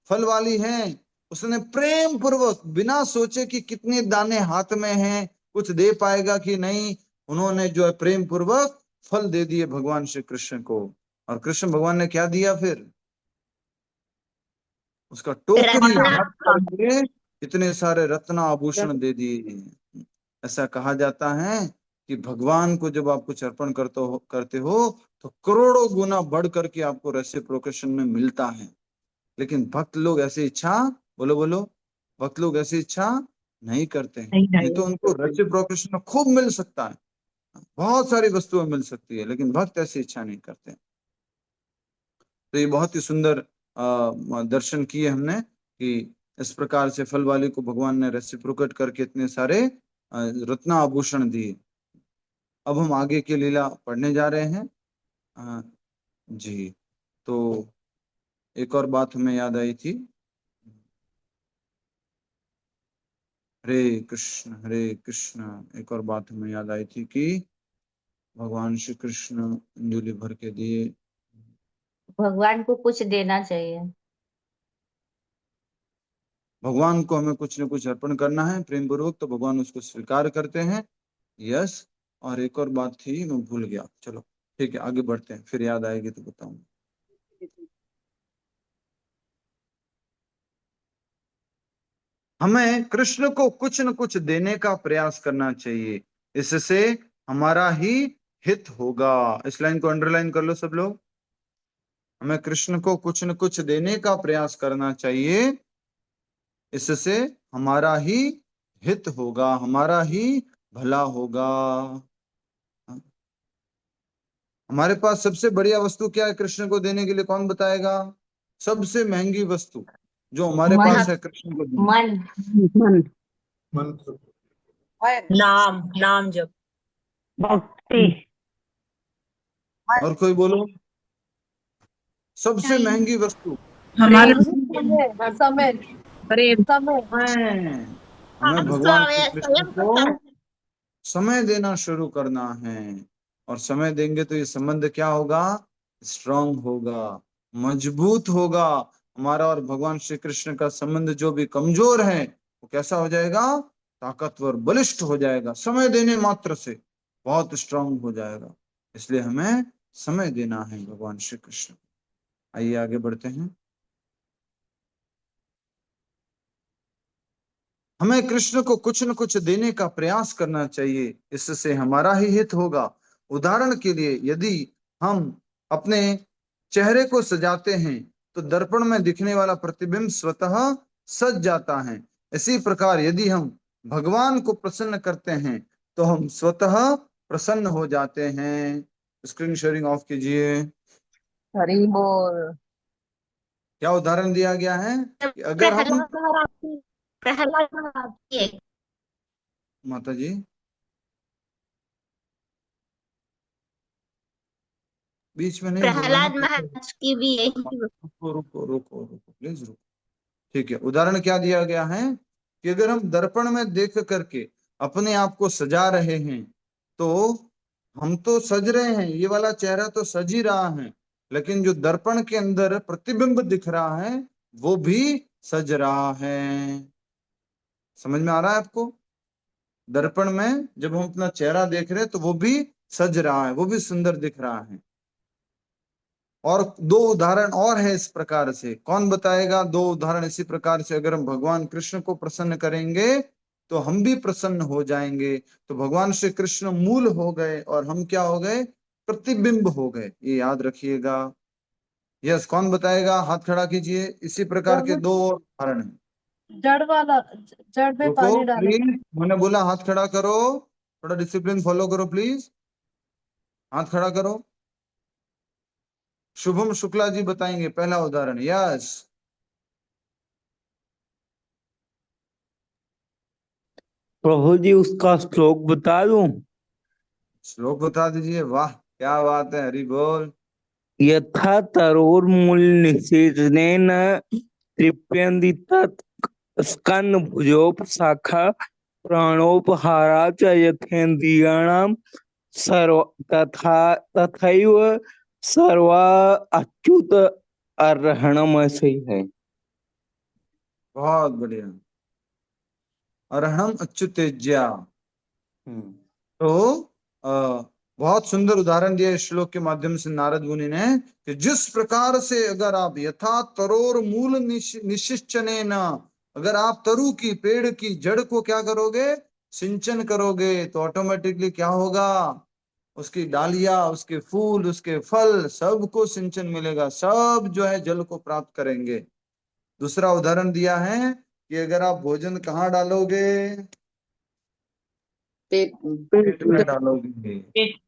S1: फल वाली है। उसने प्रेम पूर्वक, बिना सोचे कि कितने दाने हाथ में हैं, कुछ दे पाएगा कि नहीं, उन्होंने जो है प्रेम पूर्वक फल दे दिए भगवान श्री कृष्ण को। और कृष्ण भगवान ने क्या दिया फिर? उसका टोकरी भर करके इतने सारे रत्न आभूषण दे दिए। ऐसा कहा जाता है कि भगवान को जब आप कुछ अर्पण करते हो तो करोड़ों गुना बढ़ करके आपको रेसिप्रोकेशन में मिलता है। लेकिन भक्त लोग ऐसी इच्छा, बोलो बोलो, भक्त लोग ऐसी इच्छा नहीं करते हैं। नहीं तो उनको रेसिप्रोकेशन में खूब मिल सकता है, बहुत सारी वस्तुएं मिल सकती है, लेकिन भक्त ऐसी इच्छा नहीं करते। तो ये बहुत ही सुंदर दर्शन किए हमने, कि इस प्रकार से फल वाले को भगवान ने रेसिप्रोकेट करके इतने सारे रत्न आभूषण दिए। अब हम आगे की लीला पढ़ने जा रहे हैं। जी, तो एक और बात हमें याद आई थी। हरे कृष्ण। एक और बात हमें याद आई थी कि भगवान श्री कृष्ण अंजलि भर के दिए।
S7: भगवान को कुछ देना चाहिए।
S1: भगवान को हमें कुछ न कुछ अर्पण करना है प्रेम पूर्वक, तो भगवान उसको स्वीकार करते हैं। यस। और एक और बात थी, मैं भूल गया। चलो ठीक है, आगे बढ़ते हैं, फिर याद आएगी तो बताऊंगा। हमें कृष्ण को कुछ न कुछ देने का प्रयास करना चाहिए, इससे हमारा ही हित होगा। इस लाइन को अंडरलाइन कर लो सब लोग। हमें कृष्ण को कुछ न कुछ देने का प्रयास करना चाहिए, इससे हमारा ही हित होगा, हमारा ही भला होगा। हमारे पास सबसे बढ़िया वस्तु क्या है कृष्ण को देने के लिए, कौन बताएगा? सबसे महंगी वस्तु जो हमारे
S7: मन।
S1: पास है कृष्ण को देने।
S7: मन।
S2: मंत्र।
S4: नाम नाम जप।
S5: भक्ति।
S1: और कोई बोलो। सबसे महंगी वस्तु
S4: हमारे समय समय
S1: समय। हमें भगवान श्री कृष्ण को समय देना शुरू करना है, और समय देंगे तो ये संबंध क्या होगा? स्ट्रांग होगा, मजबूत होगा। हमारा और भगवान श्री कृष्ण का संबंध जो भी कमजोर है वो कैसा हो जाएगा? ताकतवर, बलिष्ठ हो जाएगा। समय देने मात्र से बहुत स्ट्रांग हो जाएगा। इसलिए हमें समय देना है भगवान श्री कृष्ण। आइए आगे बढ़ते हैं। हमें कृष्ण को कुछ न कुछ देने का प्रयास करना चाहिए, इससे हमारा ही हित होगा। उदाहरण के लिए, यदि हम अपने चेहरे को सजाते हैं तो दर्पण में दिखने वाला प्रतिबिंब स्वतः सज जाता है। इसी प्रकार यदि हम भगवान को प्रसन्न करते हैं तो हम स्वतः प्रसन्न हो जाते हैं। स्क्रीन शेयरिंग ऑफ कीजिए।
S4: हरि बोल।
S1: क्या उदाहरण दिया गया है कि अगर हम,
S7: प्रहलाद महाराज की
S1: माता जी बीच में नहीं बोलना है।
S7: प्रहलाद महाराज की भी यही।
S1: रुको रुको रुको रुको प्लीज रुको। ठीक है, उदाहरण क्या दिया गया है कि अगर हम दर्पण में देख करके अपने आप को सजा रहे हैं तो हम तो सज रहे हैं, ये वाला चेहरा तो सज ही रहा है, लेकिन जो दर्पण के अंदर प्रतिबिंब दिख रहा है वो भी सज रहा है। समझ में आ रहा है आपको? दर्पण में जब हम अपना चेहरा देख रहे हैं तो वो भी सज रहा है, वो भी सुंदर दिख रहा है। और दो उदाहरण और है इस प्रकार से, कौन बताएगा? दो उदाहरण इसी प्रकार से, अगर हम भगवान कृष्ण को प्रसन्न करेंगे तो हम भी प्रसन्न हो जाएंगे। तो भगवान श्री कृष्ण मूल हो गए और हम क्या हो गए? प्रतिबिंब हो गए। ये याद रखिएगा। यस, कौन बताएगा? हाथ खड़ा कीजिए। इसी प्रकार के दो और उदाहरण हैं।
S4: जड़ वाला, जड़ में
S1: रुको
S4: पानी डालो।
S1: प्लीज, मैंने बोला हाथ खड़ा करो, थोड़ा डिसिप्लिन फॉलो करो प्लीज। हाथ खड़ा करो। शुभम शुक्ला जी बताएंगे पहला उदाहरण। यस।
S6: प्रभु जी उसका श्लोक बता दूं?
S1: श्लोक बता दीजिए। वाह क्या बात है, हरि बोल।
S6: यथा तरोर्मूल निषेचनेन तृप्यन्ति तत् स्कन्धभुजोपशाखा प्राणोपहारा च यथेन्द्रियाणां सर्व तथैव सर्वा अच्युत अर्हणम। ऐसे ही है।
S1: बहुत बढ़िया। अरहणम अच्युतेज्या। तो बहुत सुंदर उदाहरण दिया इस श्लोक के माध्यम से नारद मुनि ने कि जिस प्रकार से अगर आप यथा तरोर मूल निशिचने न, अगर आप तरु की, पेड़ की जड़ को क्या करोगे? सिंचन करोगे तो ऑटोमेटिकली क्या होगा? उसकी डालियां, उसके फूल, उसके फल, सबको सिंचन मिलेगा, सब जो है जल को प्राप्त करेंगे। दूसरा उदाहरण दिया है कि अगर आप भोजन कहाँ डालोगे? पेट में डालोगे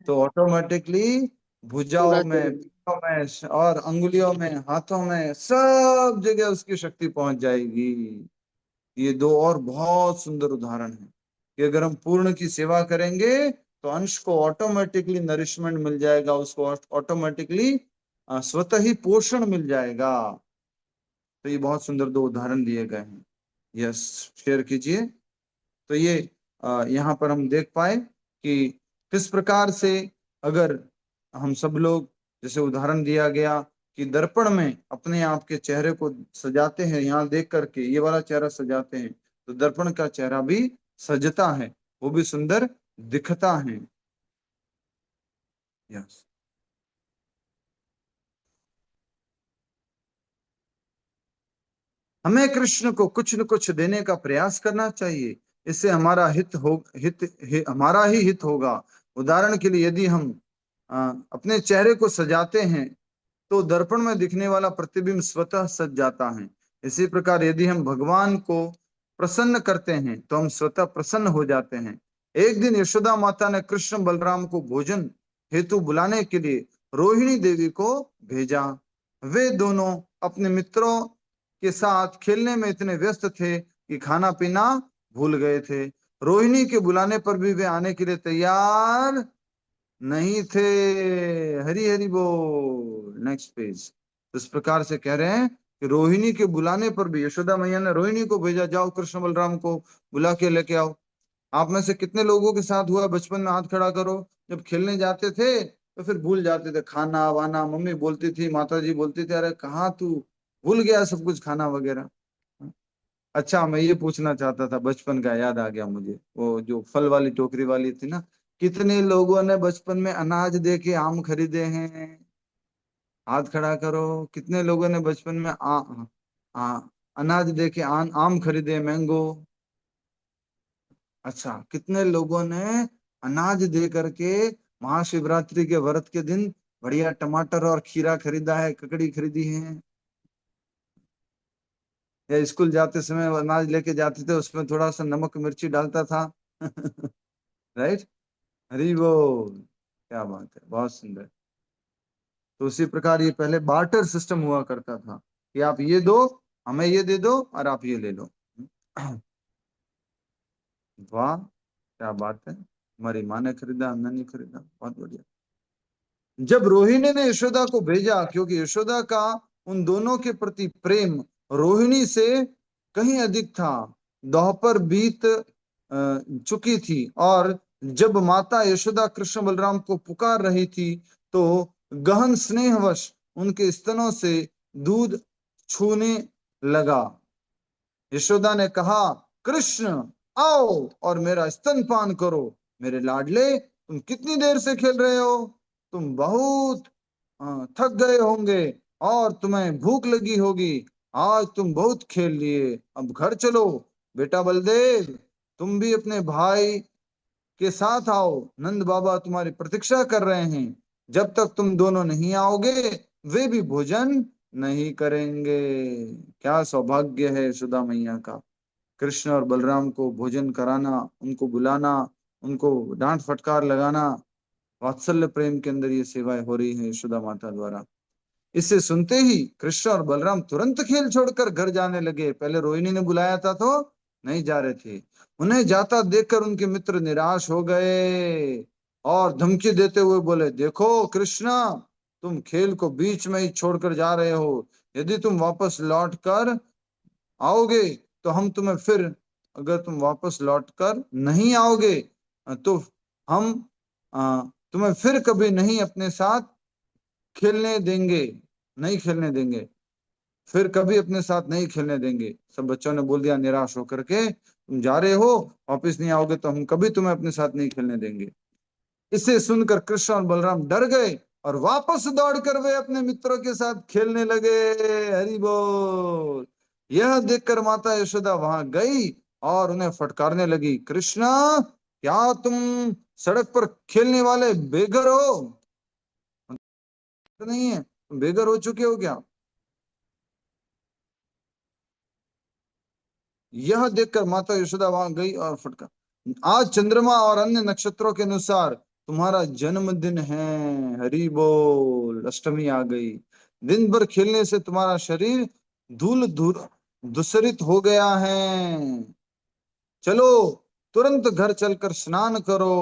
S1: तो ऑटोमेटिकली भुजाओं में, पैरों में और अंगुलियों में, हाथों में, सब जगह उसकी शक्ति पहुंच जाएगी। ये दो और बहुत सुंदर उदाहरण है कि अगर हम पूर्ण की सेवा करेंगे तो अंश को ऑटोमेटिकली नरिशमेंट मिल जाएगा, उसको ऑटोमेटिकली स्वतः ही पोषण मिल जाएगा। तो ये बहुत सुंदर दो उदाहरण दिए गए हैं। यस, शेयर कीजिए। तो ये यहाँ पर हम देख पाए कि किस प्रकार से अगर हम सब लोग, जैसे उदाहरण दिया गया कि दर्पण में अपने आप के चेहरे को सजाते हैं, यहाँ देख करके ये वाला चेहरा सजाते हैं, तो दर्पण का चेहरा भी सजता है, वो भी सुंदर दिखता है। यस, हमें कृष्ण को कुछ न कुछ देने का प्रयास करना चाहिए, इससे हमारा हमारा ही हित होगा। उदाहरण के लिए यदि हम अपने चेहरे को सजाते हैं तो दर्पण में दिखने वाला प्रतिबिंब स्वतः सज जाता है। इसी प्रकार यदि हम भगवान को प्रसन्न करते हैं तो हम स्वतः प्रसन्न हो जाते हैं। एक दिन यशोदा माता ने कृष्ण बलराम को भोजन हेतु बुलाने के लिए रोहिणी देवी को भेजा। वे दोनों अपने मित्रों के साथ खेलने में इतने व्यस्त थे कि खाना पीना भूल गए थे। रोहिणी के बुलाने पर भी वे आने के लिए तैयार नहीं थे। हरी हरी बोल। Next page. इस प्रकार से कह रहे हैं कि रोहिणी के बुलाने पर भी यशोदा मैया ने रोहिणी को भेजा, जाओ कृष्ण बलराम को बुला के लेके आओ। आप में से कितने लोगों के साथ हुआ बचपन में? हाथ खड़ा करो। जब खेलने जाते थे तो फिर भूल जाते थे खाना वाना, मम्मी बोलती थी, माता जी बोलती थी, अरे कहाँ तू भूल गया सब कुछ खाना वगैरह। अच्छा, मैं ये पूछना चाहता था, बचपन का याद आ गया मुझे, वो जो फल वाली टोकरी वाली थी ना, कितने लोगों ने बचपन में अनाज दे के आम खरीदे हैं? हाथ खड़ा करो। कितने लोगों ने बचपन में अनाज दे के आम खरीदे, मैंगो? अच्छा, कितने लोगों ने अनाज दे करके महाशिवरात्रि के व्रत के दिन बढ़िया टमाटर और खीरा खरीदा है, ककड़ी खरीदी है? या स्कूल जाते समय अनाज लेके जाते थे, उसमें थोड़ा सा नमक मिर्ची डालता था। राइट। हरी बोल। क्या बात है, बहुत सुंदर। तो उसी प्रकार ये पहले बार्टर सिस्टम हुआ करता था कि आप ये दो, हमें ये दे दो, और आप ये ले लो। वाह, क्या बात है। हमारी माँ ने खरीदा, हमने नहीं खरीदा, बहुत बढ़िया। जब रोहिणी ने यशोदा को भेजा, क्योंकि यशोदा का उन दोनों के प्रति प्रेम रोहिणी से कहीं अधिक था, दोपहर बीत चुकी थी, और जब माता यशोदा कृष्ण बलराम को पुकार रही थी तो गहन स्नेहवश उनके स्तनों से दूध छूने लगा। यशोदा ने कहा, कृष्ण आओ और मेरा स्तनपान करो। मेरे लाडले, तुम कितनी देर से खेल रहे हो? तुम बहुत थक गए होंगे और तुम्हें भूख लगी होगी। आज तुम बहुत खेल लिए, अब घर चलो। बेटा बलदेव, तुम भी अपने भाई के साथ आओ, नंद बाबा तुम्हारी प्रतीक्षा कर रहे हैं। जब तक तुम दोनों नहीं आओगे वे भी भोजन नहीं करेंगे। क्या सौभाग्य है यशोदा मैया का, कृष्ण और बलराम को भोजन कराना, उनको बुलाना, उनको डांट फटकार लगाना। वात्सल्य प्रेम के अंदर ये सेवाएं हो रही है यशोदा माता द्वारा। इसे सुनते ही कृष्ण और बलराम तुरंत खेल छोड़कर घर जाने लगे। पहले रोहिणी ने बुलाया था तो नहीं जा रहे थे। उन्हें जाता देखकर उनके मित्र निराश हो गए और धमकी देते हुए बोले, देखो कृष्णा, तुम खेल को बीच में ही छोड़कर जा रहे हो। यदि तुम वापस लौट कर आओगे तो हम तुम्हें फिर, अगर तुम वापस लौट कर नहीं आओगे तो हम तुम्हें फिर कभी नहीं अपने साथ खेलने देंगे, नहीं खेलने देंगे, फिर कभी अपने साथ नहीं खेलने देंगे। सब बच्चों ने बोल दिया निराश होकर के, तुम जा रहे हो, वापस नहीं आओगे तो हम कभी तुम्हें अपने साथ नहीं खेलने देंगे। इसे सुनकर कृष्ण और बलराम डर गए और वापस दौड़कर वे अपने मित्रों के साथ खेलने लगे। हरि बोल। यह देखकर माता यशोदा वहां गई और उन्हें फटकारने लगी, कृष्णा, क्या तुम सड़क पर खेलने वाले बेघर हो? नहीं है, तुम बेघर हो चुके हो क्या? यह देखकर माता यशोदा वहां गई और फटका, आज चंद्रमा और अन्य नक्षत्रों के अनुसार तुम्हारा जन्मदिन है। हरि बोल। अष्टमी आ गई। दिन भर खेलने से तुम्हारा शरीर धूल धूल दूषित हो गया है। चलो तुरंत घर चलकर स्नान करो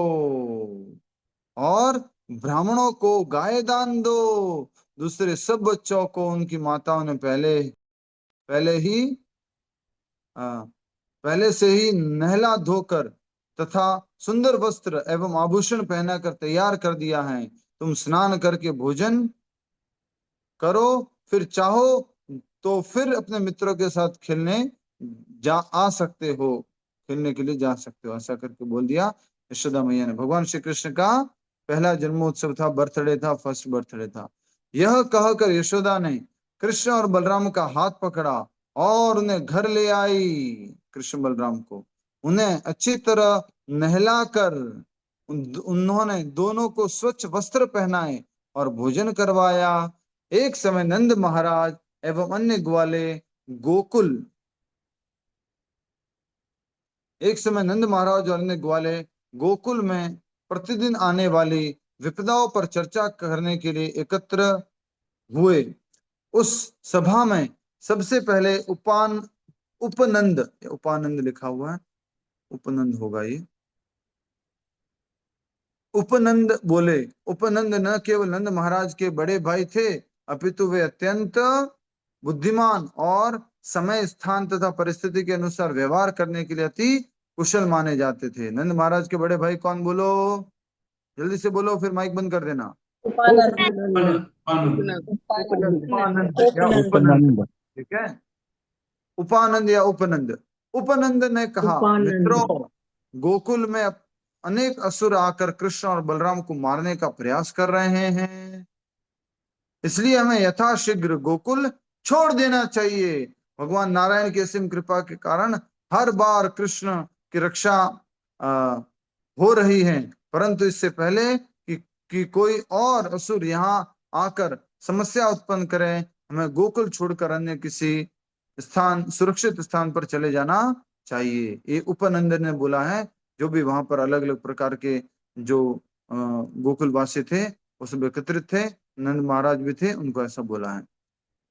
S1: और ब्राह्मणों को गाय दान दो। दूसरे सब बच्चों को उनकी माताओं ने पहले ही पहले से ही नहला धोकर तथा सुंदर वस्त्र एवं आभूषण पहनाकर तैयार कर दिया है। तुम स्नान करके भोजन करो, फिर चाहो तो फिर अपने मित्रों के साथ खेलने आ सकते हो, खेलने के लिए जा सकते हो। ऐसा करके बोल दिया यशोदा मैया ने। भगवान श्री कृष्ण का पहला जन्मोत्सव था, बर्थडे था, फर्स्ट बर्थडे था। यह कहकर यशोदा ने कृष्ण और बलराम का हाथ पकड़ा और उन्हें घर ले आई। कृष्ण बलराम को उन्हें अच्छी तरह नहलाकर उन्होंने दोनों को स्वच्छ वस्त्र पहनाए और भोजन करवाया। एक समय नंद महाराज एवं अन्य ग्वाले गोकुल एक समय नंद महाराज और अन्य ग्वाले गोकुल में प्रतिदिन आने वाली विपदाओं पर चर्चा करने के लिए एकत्र हुए। उस सभा में सबसे पहले उपनंद लिखा हुआ है, उपनंद होगा ये। उपनंद बोले। उपनंद न केवल नंद महाराज के बड़े भाई थे, अपितु वे अत्यंत बुद्धिमान और समय, स्थान तथा परिस्थिति के अनुसार व्यवहार करने के लिए अति कुशल माने जाते थे। नंद महाराज के बड़े भाई कौन, बोलो जल्दी से बोलो, फिर माइक बंद कर देना। उपानंद या उपनंद, ठीक है, उपानंद या उपनंद। उपनंद ने कहा, मित्रों, गोकुल में अनेक असुर आकर कृष्ण और बलराम को मारने का प्रयास कर रहे हैं, इसलिए हमें यथाशीघ्र गोकुल छोड़ देना चाहिए। भगवान नारायण की असीम कृपा के कारण हर बार कृष्ण की रक्षा हो रही है, परंतु इससे पहले कि कोई और असुर यहाँ आकर समस्या उत्पन्न करे, हमें गोकुल छोड़कर अन्य किसी स्थान, सुरक्षित स्थान पर चले जाना चाहिए। ये उपनंद ने बोला है। जो भी वहां पर अलग अलग प्रकार के जो गोकुलवासी थे वो सब एकत्रित थे, नंद महाराज भी थे, उनको ऐसा बोला है।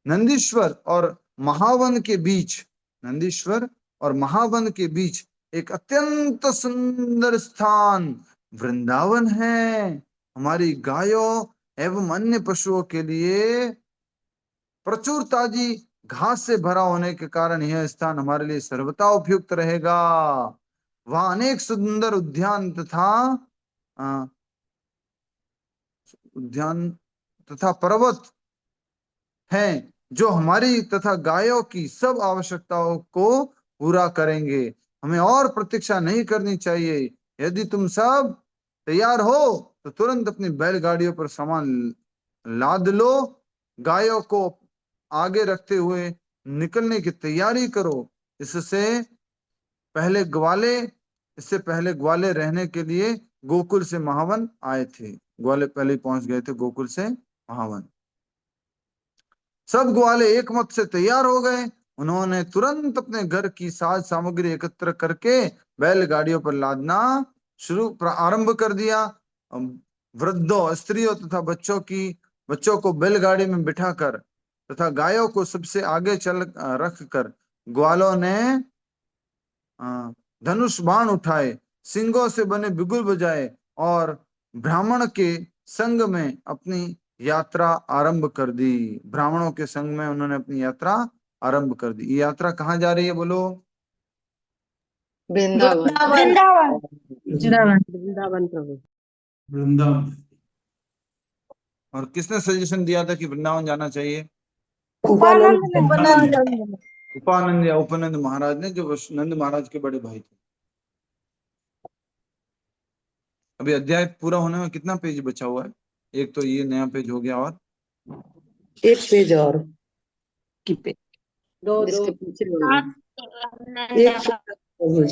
S1: नंदीश्वर और महावन के बीच, नंदीश्वर और महावन के बीच एक अत्यंत सुंदर स्थान वृंदावन है। हमारी गायों एवं अन्य पशुओं के लिए प्रचुर ताजी घास से भरा होने के कारण यह स्थान हमारे लिए सर्वथा उपयुक्त रहेगा। वहां अनेक सुंदर उद्यान तथा पर्वत हैं जो हमारी तथा गायों की सब आवश्यकताओं को पूरा करेंगे। हमें और प्रतीक्षा नहीं करनी चाहिए। यदि तुम सब तैयार हो तो तुरंत अपनी बैलगाड़ियों पर सामान लाद लो, गायों को आगे रखते हुए निकलने की तैयारी करो। इससे पहले ग्वाले रहने के लिए गोकुल से महावन आए थे। ग्वाले पहले पहुंच गए थे गोकुल से महावन। सब ग्वाले एक मत से तैयार हो गए। उन्होंने तुरंत अपने घर की साज सामग्री एकत्र करके बैलगाड़ियों पर लादना आरंभ कर दिया। वृद्धों, स्त्रियों तथा बच्चों को बैलगाड़ी में बिठाकर तथा गायों को सबसे आगे रख कर ग्वालों ने धनुष बाण उठाए, सिंगों से बने बिगुल बजाए और ब्राह्मण के संग में अपनी यात्रा आरंभ कर दी। ब्राह्मणों के संग में उन्होंने अपनी यात्रा आरंभ कर दी। ये यात्रा कहाँ जा रही है, बोलो?
S4: वृंदावन।
S5: वृंदावन प्रभु।
S2: वृंदावन।
S1: और किसने सजेशन दिया था कि वृंदावन जाना चाहिए? उपानंद या उपनंद महाराज ने, जो नंद महाराज के बड़े भाई थे। अभी अध्याय पूरा होने में कितना पेज बचा हुआ है? एक तो ये नया पेज हो गया और
S8: एक पेज और
S5: दो
S8: इसके पीछे
S7: एक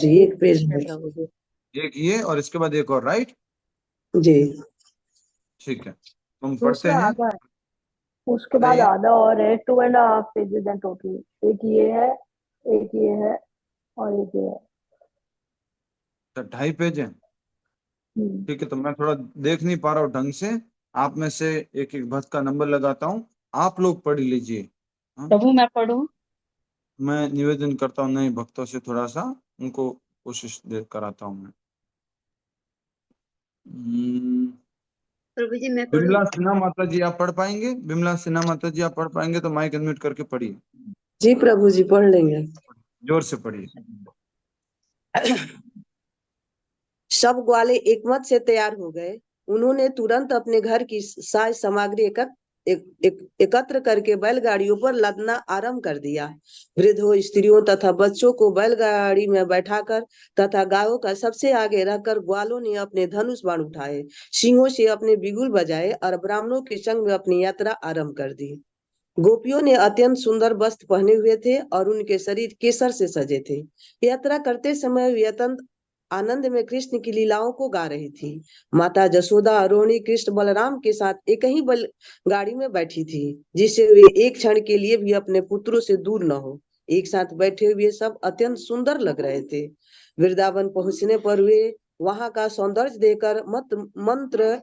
S8: एक पेज
S1: एक ये और इसके बाद एक और, राइट?
S8: जी।
S1: ठीक है, तुम पढ़ते हैं।
S9: उसके बाद आधा और है, 2.5 पेजेस हैं टोटल। एक ये है, एक ये है और एक ये है,
S1: तो 2.5 पेज है। ठीक है, तो मैं थोड़ा देख नहीं पा रहा हूँ ढंग से। आप में से एक एक भक्त का नंबर लगाता हूँ, आप लोग पढ़ लीजिए।
S5: प्रभु मैं पढ़ूं?
S1: मैं निवेदन करता हूँ नए भक्तों से, थोड़ा सा उनको कोशिश कराता हूँ मैं।
S7: प्रभु जी मैं
S1: बिमला
S7: पढ़ूं?
S1: सिन्हा माता जी आप पढ़ पाएंगे? बिमला सिन्हा माता जी आप पढ़ पाएंगे तो माइक अनम्यूट करके पढ़िए।
S8: जी प्रभु जी, पढ़ लेंगे।
S1: जोर से पढ़िए।
S8: सब ग्वाले एकमत से तैयार हो गए। उन्होंने तुरंत अपने घर की साज सामग्री एकत्र करके बैलगाड़ियों पर लादना आरंभ कर दिया। वृद्धों, स्त्रियों तथा बच्चों को बैलगाड़ी में बैठाकर तथा गायों का सबसे आगे रखकर ग्वालों ने अपने धनुष बाण उठाए, सिंहों से अपने बिगुल बजाए और ब्राह्मणों के संग में अपनी यात्रा आरंभ कर दी। गोपियों ने अत्यंत सुंदर वस्त्र पहने हुए थे और उनके शरीर केसर से सजे थे। यात्रा करते समय वे अत्यंत आनंद में कृष्ण की लीलाओं को गा रही थी। माता जसोदा, रोहिणी कृष्ण बलराम के साथ एक ही गाड़ी में बैठी थी, जिससे वे एक क्षण के लिए भी अपने पुत्रों से दूर न हो। एक साथ बैठे हुए सब अत्यंत सुंदर लग रहे थे। वृंदावन पहुंचने पर वे वहां का सौंदर्य देखकर मंत्र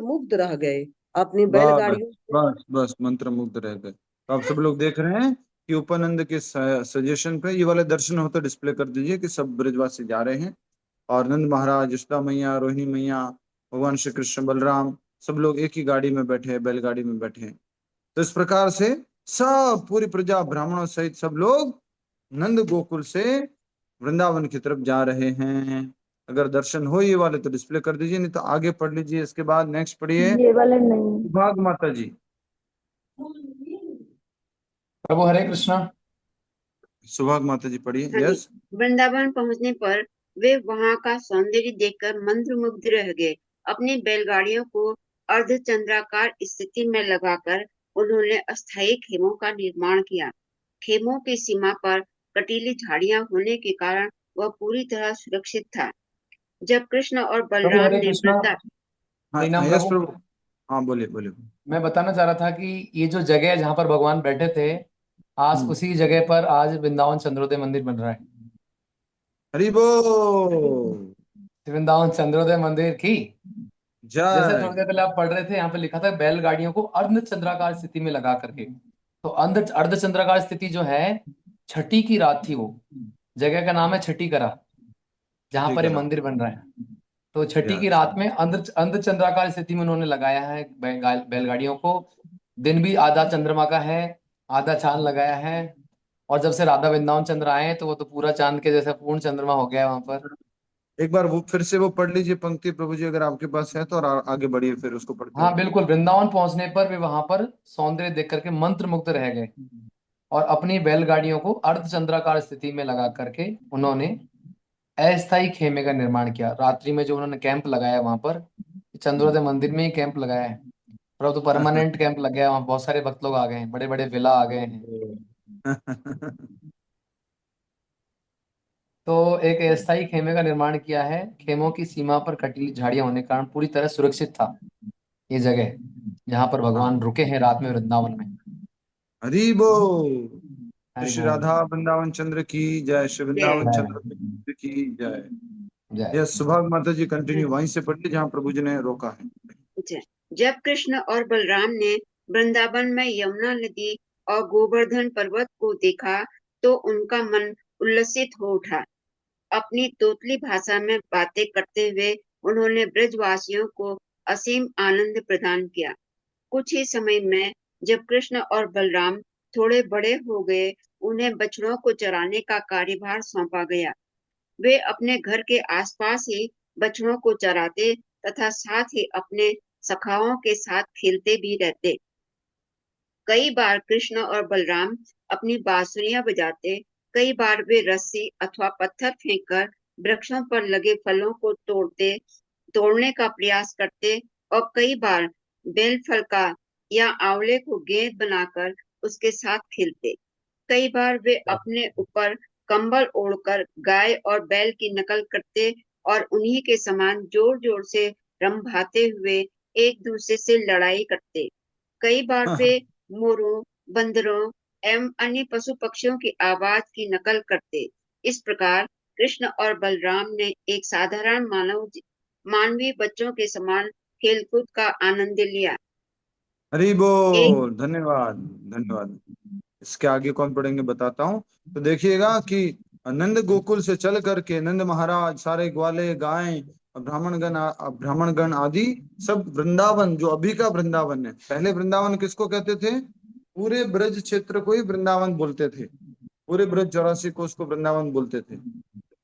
S8: मुग्ध रह गए। अपनी
S1: बस
S8: बैलगाड़ियों
S1: बस बस मंत्र मुग्ध रह गए। तो आप सब लोग देख रहे हैं कि उपानंद के सजेशन पे ये वाले दर्शन होते डिस्प्ले कर दीजिए कि सब ब्रजवासी जा रहे हैं और नंद महाराज, यशोदा मैया, रोहिणी मैया, भगवान श्री कृष्ण, बलराम सब लोग एक ही गाड़ी में बैठे हैं, बैलगाड़ी में बैठे हैं। तो इस प्रकार से सब पूरी प्रजा, ब्राह्मणों सहित सब लोग नंद गोकुल से वृंदावन की तरफ जा रहे हैं। अगर दर्शन हो ये वाले तो डिस्प्ले कर दीजिए, नहीं तो आगे पढ़ लीजिए। इसके बाद नेक्स्ट पढ़िए
S9: ये वाले नहीं।
S1: भाग माता जी।
S2: प्रभु हरे कृष्णा।
S1: सुभाग माता जी पढ़िए।
S10: हाँ जी।
S1: यस।
S10: वृंदावन पहुंचने पर वे वहां का सौंदर्य देखकर मंत्रमुग्ध रह गए। अपनी बैलगाड़ियों को अर्धचंद्राकार स्थिति में लगाकर उन्होंने अस्थायी खेमों का निर्माण किया। खेमों की सीमा पर कटीली झाड़ियां होने के कारण वह पूरी तरह सुरक्षित था। जब कृष्ण और
S2: प्रभु
S10: बलराम
S2: हरे
S10: ने
S2: कृष्णा।
S1: हाँ
S2: हरिनाम
S1: यस
S2: प्रभु।
S1: प्रभु। हाँ बोलिए बोलिए।
S2: मैं बताना चाह रहा था कि ये जो जगह है जहाँ पर भगवान बैठे थे, आज उसी जगह पर आज वृंदावन चंद्रोदय मंदिर बन रहा है।
S1: हरि बोल।
S2: वृंदावन चंद्रोदय मंदिर की जैसे
S1: जय।
S2: थोड़ी देर पहले आप पढ़ रहे थे, यहाँ पे लिखा था बैलगाड़ियों को अर्ध चंद्राकार स्थिति में लगा करके। तो अर्ध चंद्राकार स्थिति जो है, छठी की रात थी वो। जगह का नाम है छठी करा, जहाँ पर ये मंदिर बन रहा है। तो छठी की रात में अर्ध चंद्राकार स्थिति में उन्होंने लगाया है बैलगाड़ियों को। दिन भी आधा चंद्रमा का है, आधा चांद लगाया है। और जब से राधा वृंदावन चंद्र आए हैं तो वो तो पूरा चांद के जैसा पूर्ण चंद्रमा हो गया है वहां पर।
S1: एक बार वो फिर से वो पढ़ लीजिए पंक्ति प्रभु जी, अगर आपके पास है तो, और आगे बढ़िए फिर उसको पढ़ते
S2: हाँ
S1: हुए।
S2: बिल्कुल। वृंदावन पहुंचने पर वे वहां पर सौंदर्य देख करके मंत्र मुग्ध रह गए और अपनी बैलगाड़ियों को अर्धचंद्राकार स्थिति में लगा करके उन्होंने अस्थायी खेमे का निर्माण किया। रात्रि में जो उन्होंने कैंप लगाया वहां पर, चंद्रोदय मंदिर में ही कैंप लगाया है। पर तो परमानेंट कैंप लग गया, वहां बहुत सारे भक्त लोग आ गए हैं, बड़े बड़े विला आ गए हैं। तो एक अस्थायी खेमे का निर्माण किया है। खेमों की सीमा पर कटीली झाड़ियां होने के कारण पूरी तरह सुरक्षित था ये जगह, जहां पर भगवान रुके हैं रात में वृंदावन में।
S1: हरि बोल।
S2: हरि
S1: श्री
S2: बोल।
S1: राधा वृंदावन चंद्र की जय, श्री वृंदावन
S2: जय।
S1: चंद्र की जय।
S2: जय।
S1: यस सुभाग माता जी कंटिन्यू वहीं से पढ़िए जहाँ प्रभु जी ने रोका है।
S10: जब कृष्ण और बलराम ने वृंदावन में यमुना नदी और गोवर्धन पर्वत को देखा तो उनका मन उल्लसित हो उठा। अपनी तोतली भाषा में बातें करते हुए उन्होंने ब्रजवासियों को असीम आनंद प्रदान किया। कुछ ही समय में जब कृष्ण और बलराम थोड़े बड़े हो गए, उन्हें बछड़ों को चराने का कार्यभार सौंपा गया। वे अपने घर के आसपास ही बछड़ों को चराते तथा साथ ही अपने सखाओं के साथ खेलते भी रहते। कई बार कृष्ण और बलराम अपनी बांसुरियां बजाते, कई बार वे रस्सी अथवा पत्थर फेंककर वृक्षों पर लगे फलों को तोड़ने का प्रयास करते और कई बार बेल फल का या आंवले को गेंद बनाकर उसके साथ खेलते। कई बार वे अपने ऊपर कंबल ओढ़कर गाय और बैल की नकल करते और उन्हीं के समान जोर जोर से रंभाते हुए एक दूसरे से लड़ाई करते। कई बार वे मोरों, बंदरों एवं अन्य पशु पक्षियों की आवाज की नकल करते। इस प्रकार कृष्ण और बलराम ने एक साधारण मानवीय बच्चों के समान खेलकूद का आनंद लिया।
S1: हरि बोल। धन्यवाद धन्यवाद। इसके आगे कौन पढ़ेंगे बताता हूँ। तो देखिएगा कि नंद गोकुल से चल करके नंद महाराज, सारे ग्वाले, गायें, ब्राह्मणगण आदि सब वृंदावन, जो अभी का वृंदावन है, पहले वृंदावन किसको कहते थे? पूरे ब्रज क्षेत्र को ही वृंदावन बोलते थे। पूरे ब्रज 84 को उसको वृंदावन बोलते थे।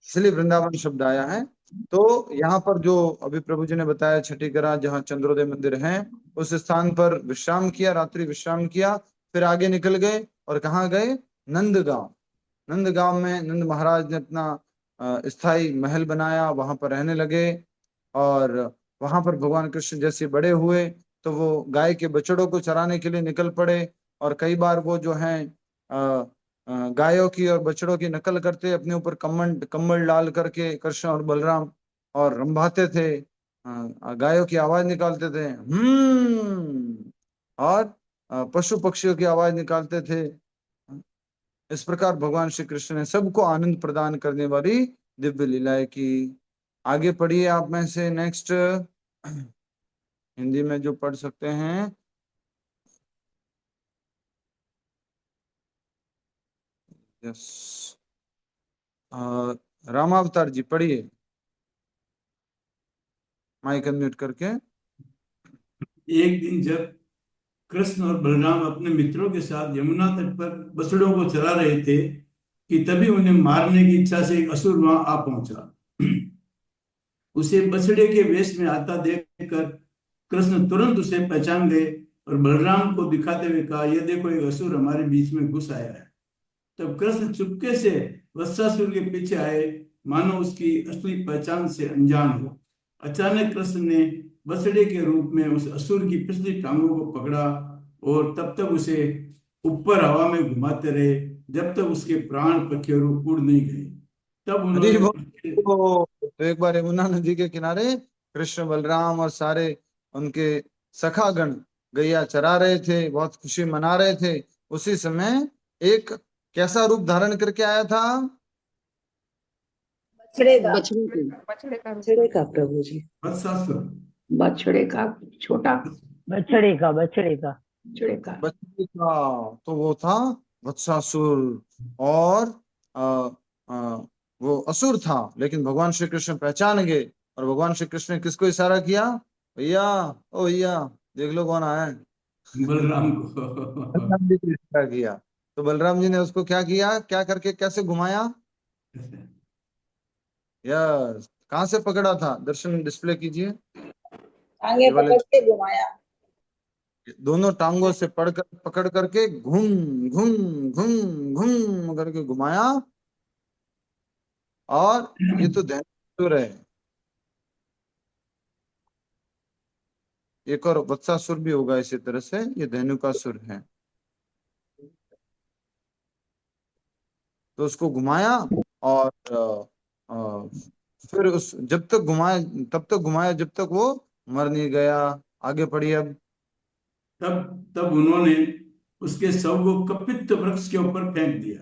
S1: इसलिए वृंदावन शब्द आया है। तो यहाँ पर जो अभी प्रभु जी ने बताया छठी करा जहाँ चंद्रोदय मंदिर है, उस स्थान पर विश्राम किया, रात्रि विश्राम किया, फिर आगे निकल गए और कहाँ गए? नंदगांव। नंदगांव में नंद महाराज ने अपना स्थायी महल बनाया, वहां पर रहने लगे। और वहां पर भगवान कृष्ण जैसे बड़े हुए तो वो गाय के बछड़ों को चराने के लिए निकल पड़े। और कई बार वो जो है गायों की और बछड़ों की नकल करते, अपने ऊपर कम्बल डाल करके कृष्ण और बलराम, और रंभाते थे, गायों की आवाज निकालते थे, और पशु पक्षियों की आवाज निकालते थे। इस प्रकार भगवान श्री कृष्ण ने सबको आनंद प्रदान करने वाली दिव्य लीलाएं की। आगे पढ़िए आप में से नेक्स्ट, हिंदी में जो पढ़ सकते हैं। यस, रामावतार जी पढ़िए, माइक अनम्यूट करके।
S11: एक दिन जब कृष्ण और बलराम अपने मित्रों के साथ यमुना तट पर बछड़ों को चरा रहे थे कि तभी उन्हें मारने की इच्छा से एक असुर वहां आ पहुंचा। उसे बछड़े के वेश में आता देखकर कृष्ण तुरंत उसे पहचान गए और बलराम को दिखाते हुए कहा, यह देखो एक असुर हमारे बीच में घुस आया है। तब कृष्ण चुपके से वत्सासुर के पीछे आए, मानो उसकी असली पहचान से अनजान हो। अचानक कृष्ण ने बछड़े के रूप में उस असुर की पिछली टांगों को पकड़ा और तब तक उसे ऊपर हवा में घुमाते रहे जब तक उसके प्राण पखेरु उड़ नहीं गए। तब उन्होंने
S1: तो एक बार यमुना नदी के किनारे कृष्ण बलराम और सारे उनके सखागण गैया चरा रहे थे, बहुत खुशी मना रहे थे। उसी समय एक कैसा रूप धारण करके आया था?
S8: बछड़े का प्रभु जी,
S9: बछड़े का, छोटा बछड़े का।
S1: तो वो था वत्सासुर, और वो असुर था, लेकिन भगवान श्री कृष्ण पहचान गए। और भगवान श्री कृष्ण ने किसको इशारा किया? भैया, ओ भैया देख लो कौन आया है।
S11: बलराम को
S1: बलराम जी को इशारा किया। तो बलराम जी ने उसको क्या किया, क्या करके कैसे घुमाया? यस, कहाँ से पकड़ा था? दर्शन डिस्प्ले कीजिए।
S9: आगे पकड़ के घुमाया,
S1: दोनों टांगों से पकड़ करके घूम घूम घूम घूम करके घुमाया। और ये तो धैनुकासुर है, एक और वत्सासुर भी होगा इसी तरह से, ये धैनुकासुर है। तो उसको घुमाया और फिर उस जब तक घुमाया तब तक घुमाया जब तक वो मर नहीं गया। आगे पढ़िए अब।
S11: तब उन्होंने उसके शव को कपित्त वृक्ष के ऊपर फेंक दिया।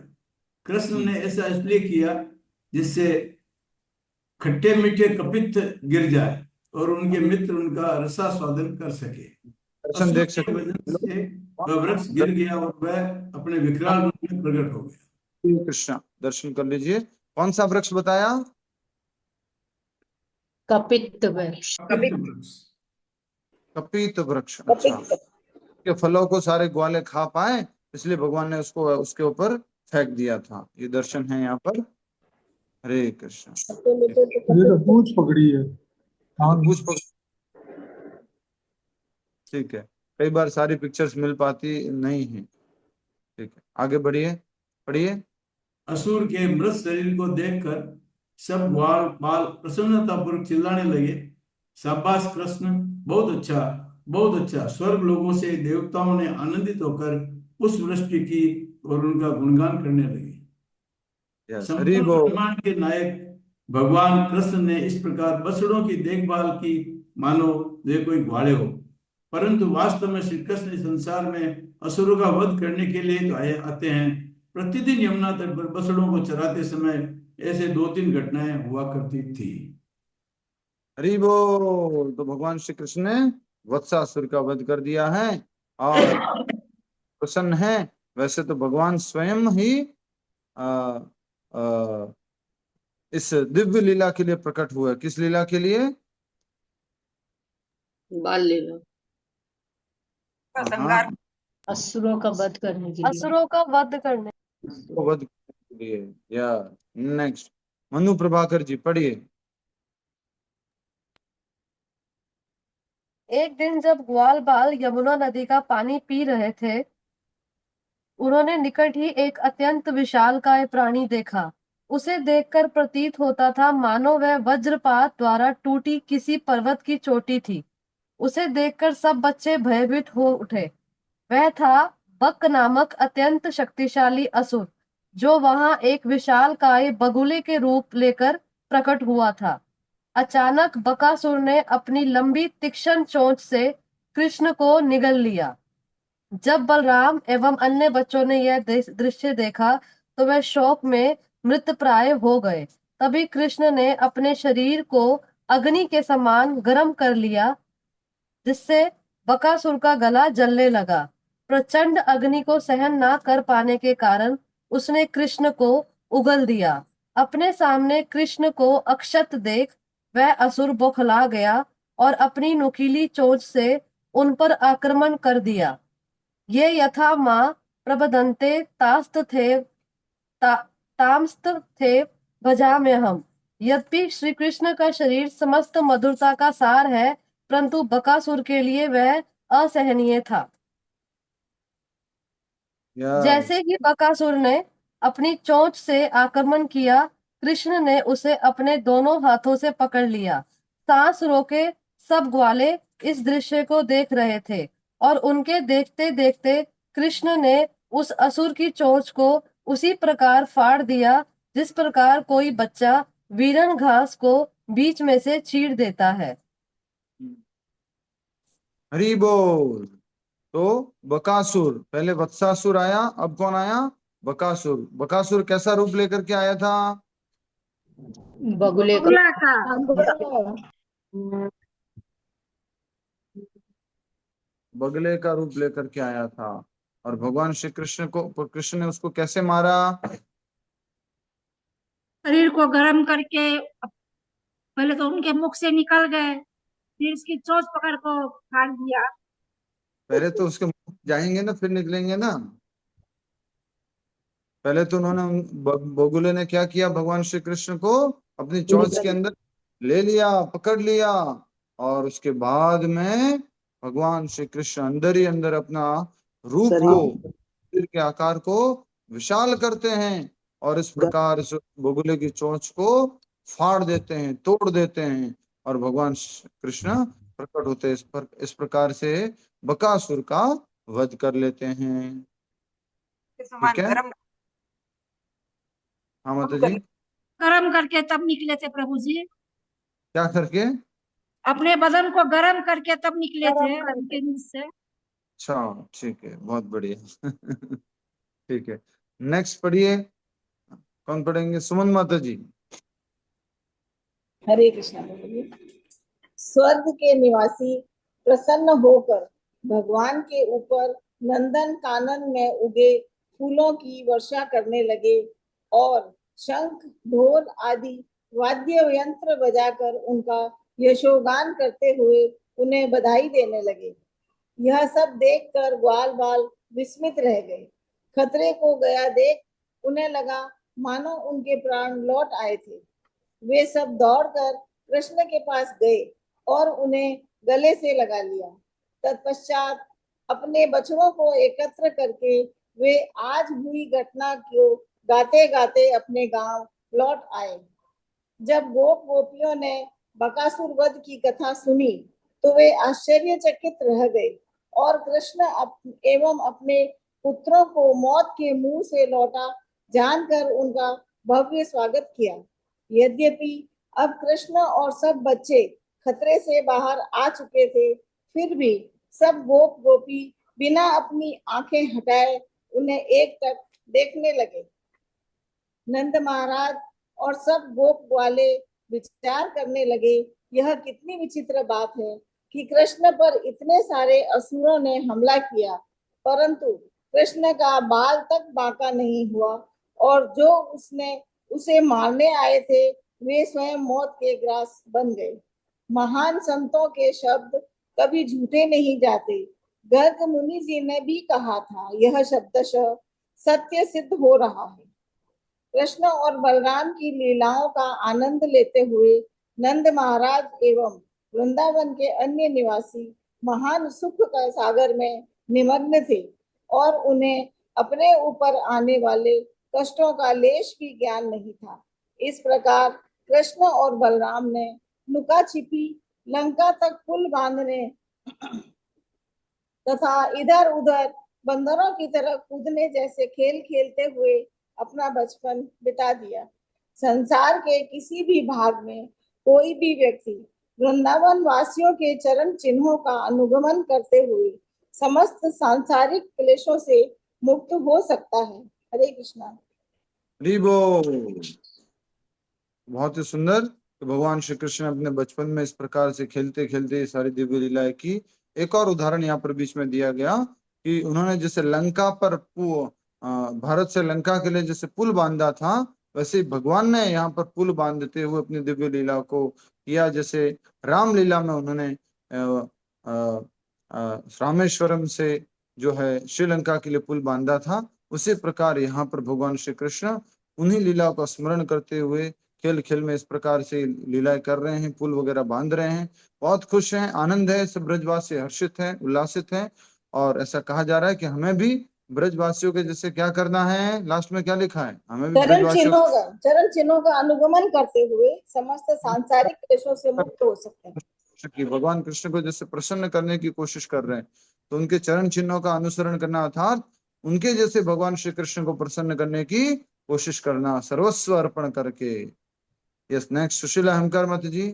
S11: कृष्ण ने ऐसा इसलिए किया जिससे खट्टे मीठे कपित्त गिर जाए और उनके मित्र उनका रसास्वादन कर सके।
S1: दर्शन देख सकते
S11: वजन से वह वृक्ष गिर गया और वह अपने विकराल रूप में प्रकट हो गया।
S1: कृष्ण दर्शन कर लीजिए। कौन सा वृक्ष बताया?
S4: कपित्त वृक्ष।
S1: कपित वृक्ष। अच्छा, के फलों को सारे ग्वाले खा पाए, इसलिए भगवान ने उसको उसके ऊपर फेंक दिया था। ये दर्शन है यहाँ पर। हरे कृष्ण।
S12: पूछ पकड़ी है,
S1: पूछ पकड़ी, ठीक है। कई बार सारी पिक्चर्स मिल पाती नहीं है। ठीक है, आगे बढ़िए, पढ़िए।
S11: असुर के मृत शरीर को देखकर सब ग्वाल बाल प्रसन्नतापूर्वक चिल्लाने लगे, शाबाश कृष्ण, बहुत अच्छा, बहुत अच्छा। स्वर्ग लोगों से देवताओं ने आनंदित होकर पुष्पवृष्टि की और उनका गुणगान करने लगे। संपूर्ण ब्रह्मांड के नायक भगवान कृष्ण ने इस प्रकार बछड़ों की देखभाल की मानो वे कोई ग्वाले हो, परंतु वास्तव में श्री कृष्ण संसार में असुरों का वध करने के लिए तो आते हैं। प्रतिदिन यमुना तट पर बछड़ों को चराते समय ऐसे 2-3 घटनाएं हुआ करती थी।
S1: हरि बोल। तो भगवान श्री कृष्ण ने वत्सासुर का वध कर दिया है और प्रसन्न है। वैसे तो भगवान स्वयं ही इस दिव्य लीला के लिए प्रकट हुआ। किस लीला के लिए?
S8: बाल लीला,
S4: असुरों का वध करने के लिए।
S13: असुरों का वध करने
S1: वध के लिए। या नेक्स्ट, मनु प्रभाकर जी पढ़िए।
S13: एक दिन जब ग्वाल बाल यमुना नदी का पानी पी रहे थे, उन्होंने निकट ही एक अत्यंत विशालकाय प्राणी देखा। उसे देखकर प्रतीत होता था मानो वह वज्रपात द्वारा टूटी किसी पर्वत की चोटी थी। उसे देखकर सब बच्चे भयभीत हो उठे। वह था बक नामक अत्यंत शक्तिशाली असुर, जो वहां एक विशालकाय बगुले के रूप लेकर प्रकट हुआ था। अचानक बकासुर ने अपनी लंबी तीक्ष्ण चोंच से कृष्ण को निगल लिया। जब बलराम एवं अन्य बच्चों ने यह दृश्य देखा तो वह शोक में मृतप्राय हो गए। तभी कृष्ण ने अपने शरीर को अग्नि के समान गर्म कर लिया, जिससे बकासुर का गला जलने लगा। प्रचंड अग्नि को सहन ना कर पाने के कारण उसने कृष्ण को उगल दिया। अपने सामने कृष्ण को अक्षत देख वह असुर बौखला गया और अपनी नुकीली चोंच से उन पर आक्रमण कर दिया। ये यथा मां प्रबदन्ते तास्त थे तामस्त थे भजा में हम। यद्यपि श्री कृष्ण का शरीर समस्त मधुरता का सार है, परंतु बकासुर के लिए वह असहनीय था। जैसे ही बकासुर ने अपनी चोंच से आक्रमण किया, कृष्ण ने उसे अपने दोनों हाथों से पकड़ लिया। सांस रोके सब ग्वाले इस दृश्य को देख रहे थे और उनके देखते देखते कृष्ण ने उस असुर की चोंच को उसी प्रकार फाड़ दिया जिस प्रकार कोई बच्चा वीरन घास को बीच में से चीर देता है।
S1: हरि बोल। तो बकासुर, पहले वत्सासुर आया, अब कौन आया? बकासुर। बकासुर कैसा रूप लेकर के आया था?
S4: बगुले का
S1: बगले का रूप लेकर के आया था। और भगवान श्री कृष्ण को, कृष्ण ने उसको कैसे मारा?
S14: शरीर को गर्म करके पहले तो उनके मुख से निकल गए, फिर उसकी चोंच पकड़ को फाड़ दिया।
S1: पहले तो उसके मुख जाएंगे ना, फिर निकलेंगे ना। पहले तो उन्होंने बगुले ने क्या किया? भगवान श्री कृष्ण को अपनी चोंच के अंदर ले लिया, पकड़ लिया, और उसके बाद में भगवान श्री कृष्ण अंदर ही अंदर अपना रूप को, शरीर के आकार को विशाल करते हैं और इस प्रकार इस बगुले की चोंच को फाड़ देते हैं, तोड़ देते हैं, और भगवान कृष्ण प्रकट होते हैं। इस प्रकार से बकासुर का वध कर लेते हैं। ठीक है, हाँ माता जी।
S14: गरम करके तब निकले थे प्रभु जी।
S1: क्या करके?
S14: अपने बदन को गरम करके तब निकले थे उनके मुंह से।
S1: अच्छा, ठीक है, बहुत बढ़िया। ठीक है, नेक्स्ट पढ़िए। कौन पढ़ेंगे? सुमन माता जी।
S9: हरे कृष्णा प्रभु जी। स्वर्ग के निवासी प्रसन्न होकर भगवान के ऊपर नंदन कानन में उगे फूलों की वर्षा करने लगे और शंख ढोल आदि वाद्य यंत्र बजाकर उनका यशोगान करते हुए उन्हें बधाई देने लगे। यह सब देखकर ग्वाल बाल विस्मित रह गए। खतरे को गया देख उन्हें लगा मानो उनके प्राण लौट आए थे। वे सब दौड़कर कृष्ण के पास गए और उन्हें गले से लगा लिया। तत्पश्चात अपने बछड़ों को एकत्र करके वे आज हुई घटना को गाते गाते अपने गांव लौट आए। जब गोप गोपियों ने बकासुर वध की कथा सुनी तो वे आश्चर्यचकित रह गए और कृष्ण एवं अपने पुत्रों को मौत के मुंह से लौटा जानकर उनका भव्य स्वागत किया। यद्यपि अब कृष्ण और सब बच्चे खतरे से बाहर आ चुके थे, फिर भी सब गोप गोपी बिना अपनी आंखें हटाए उन्हें एक टक देखने लगे। नंद महाराज और सब गोप वाले विचार करने लगे, यह कितनी विचित्र बात है कि कृष्ण पर इतने सारे असुरों ने हमला किया, परंतु कृष्ण का बाल तक बांका नहीं हुआ और जो उसे मारने आए थे वे स्वयं मौत के ग्रास बन गए। महान संतों के शब्द कभी झूठे नहीं जाते। गर्ग मुनि जी ने भी कहा था, यह शब्दशः सत्य सिद्ध हो रहा है। कृष्ण और बलराम की लीलाओं का आनंद लेते हुए नंद महाराज एवं वृंदावन के अन्य निवासी महान सुख का सागर में निमग्न थे और उन्हें अपने ऊपर आने वाले कष्टों का लेश भी ज्ञान नहीं था। इस प्रकार कृष्ण और बलराम ने लुका छिपी, लंका तक पुल बांधने तथा इधर उधर बंदरों की तरह कूदने जैसे खेल खेलते हुए अपना बचपन बिता दिया। संसार के किसी भी भाग में कोई भी व्यक्ति वृंदावन वासियों के चरण चिन्हों का अनुगमन करते हुए समस्त सांसारिक क्लेशों से मुक्त हो सकता है। हरे कृष्णा।
S1: हरि बोल। बहुत ही सुंदर। तो भगवान श्री कृष्ण अपने बचपन में इस प्रकार से खेलते खेलते सारी दिव्य लीलाएं की। एक और उदाहरण यहाँ पर बीच में दिया गया कि उन्होंने जैसे लंका पर भारत से लंका के लिए जैसे पुल बांधा था, वैसे ही भगवान ने यहाँ पर पुल बांधते हुए अपनी दिव्य लीला को किया। जैसे रामलीला में उन्होंने रामेश्वरम से जो है श्रीलंका के लिए पुल बांधा था, उसी प्रकार यहाँ पर भगवान श्री कृष्ण उन्हीं लीलाओं का स्मरण करते हुए खेल खेल में इस प्रकार से लीलाएं कर रहे हैं, पुल वगैरह बांध रहे हैं। बहुत खुश हैं, आनंद है, सब ब्रजवासी हर्षित हैं, उल्लासित हैं। और ऐसा कहा जा रहा है कि हमें भी ब्रजवासियों के जैसे क्या करना है, लास्ट में क्या लिखा है, हमें भी
S9: चरण चिन्हों का अनुगमन करते हुए समस्त सांसारिक क्लेशों से मुक्त हो सकते हैं।
S1: कि भगवान कृष्ण को जैसे प्रसन्न करने की कोशिश कर रहे हैं, तो उनके चरण चिन्हों का अनुसरण करना, अर्थात उनके जैसे भगवान श्री कृष्ण को प्रसन्न करने की कोशिश करना, सर्वस्व अर्पण करके। यस, नेक्स्ट सुशीला हेमकर मत जी।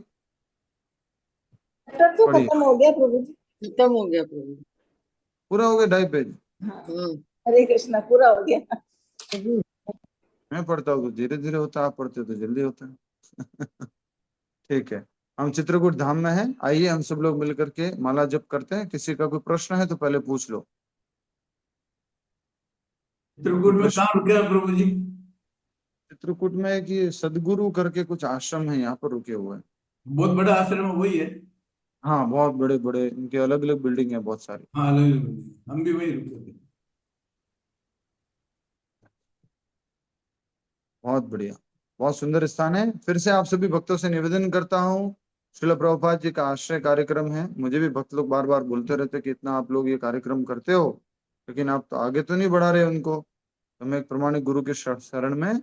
S9: तो खत्म हो गया प्रभु जी।
S5: खत्म हो गया प्रभु।
S1: पूरा हो गया 2.5 पेज।
S9: हरे कृष्णा, पूरा हो गया।
S1: मैं पढ़ता हूँ तो धीरे धीरे होता, आप पढ़ते हो तो जल्दी होता है। ठीक है, हम चित्रकूट धाम में हैं। आइए हम सब लोग मिलकर के माला जप करते हैं। किसी का कोई प्रश्न है तो पहले पूछ लो।
S11: चित्रकूट में कहाँ रुके हैं प्रभु जी?
S1: चित्रकूट में कि सदगुरु करके कुछ आश्रम है, यहाँ पर रुके हुए हैं।
S11: बहुत बड़ा आश्रम है, वही है?
S1: हाँ, बहुत बड़े बड़े इनके अलग अलग बिल्डिंग है, बहुत सारी।
S11: हाँ, अलग अलग बिल्डिंग, हम भी वही रुके थे।
S1: बहुत बढ़िया, बहुत सुंदर स्थान है। फिर से आप सभी भक्तों से निवेदन करता हूँ, श्रील प्रभुपाद जी का आश्रय कार्यक्रम है। मुझे भी भक्त लोग बार बार बोलते रहते कि इतना आप लोग ये कार्यक्रम करते हो, लेकिन आप तो आगे तो नहीं बढ़ा रहे उनको। हमें एक प्रमाणिक गुरु के शरण में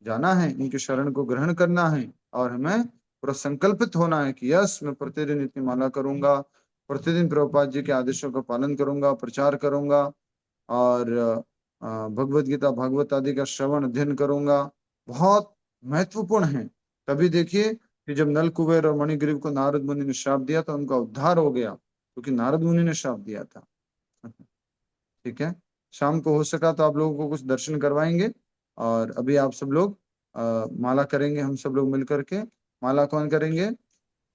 S1: जाना है, इनके शरण को ग्रहण करना है, और हमें पूरा संकल्पित होना है कि यस, मैं प्रतिदिन इतनी माला करूंगा, प्रतिदिन प्रभुपाद जी के आदेशों का पालन करूंगा, प्रचार करूंगा, और भगवत गीता भागवत आदि का श्रवण अध्ययन करूंगा। बहुत महत्वपूर्ण है। तभी देखिए कि जब नल कुबेर और मणिग्रीव को नारद मुनि ने श्राप दिया तो उनका उद्धार हो गया, क्योंकि नारद मुनि ने श्राप दिया था। ठीक है, शाम को हो सका तो आप लोगों को कुछ दर्शन करवाएंगे। और अभी आप सब लोग माला करेंगे, हम सब लोग मिलकर के। माला कौन करेंगे?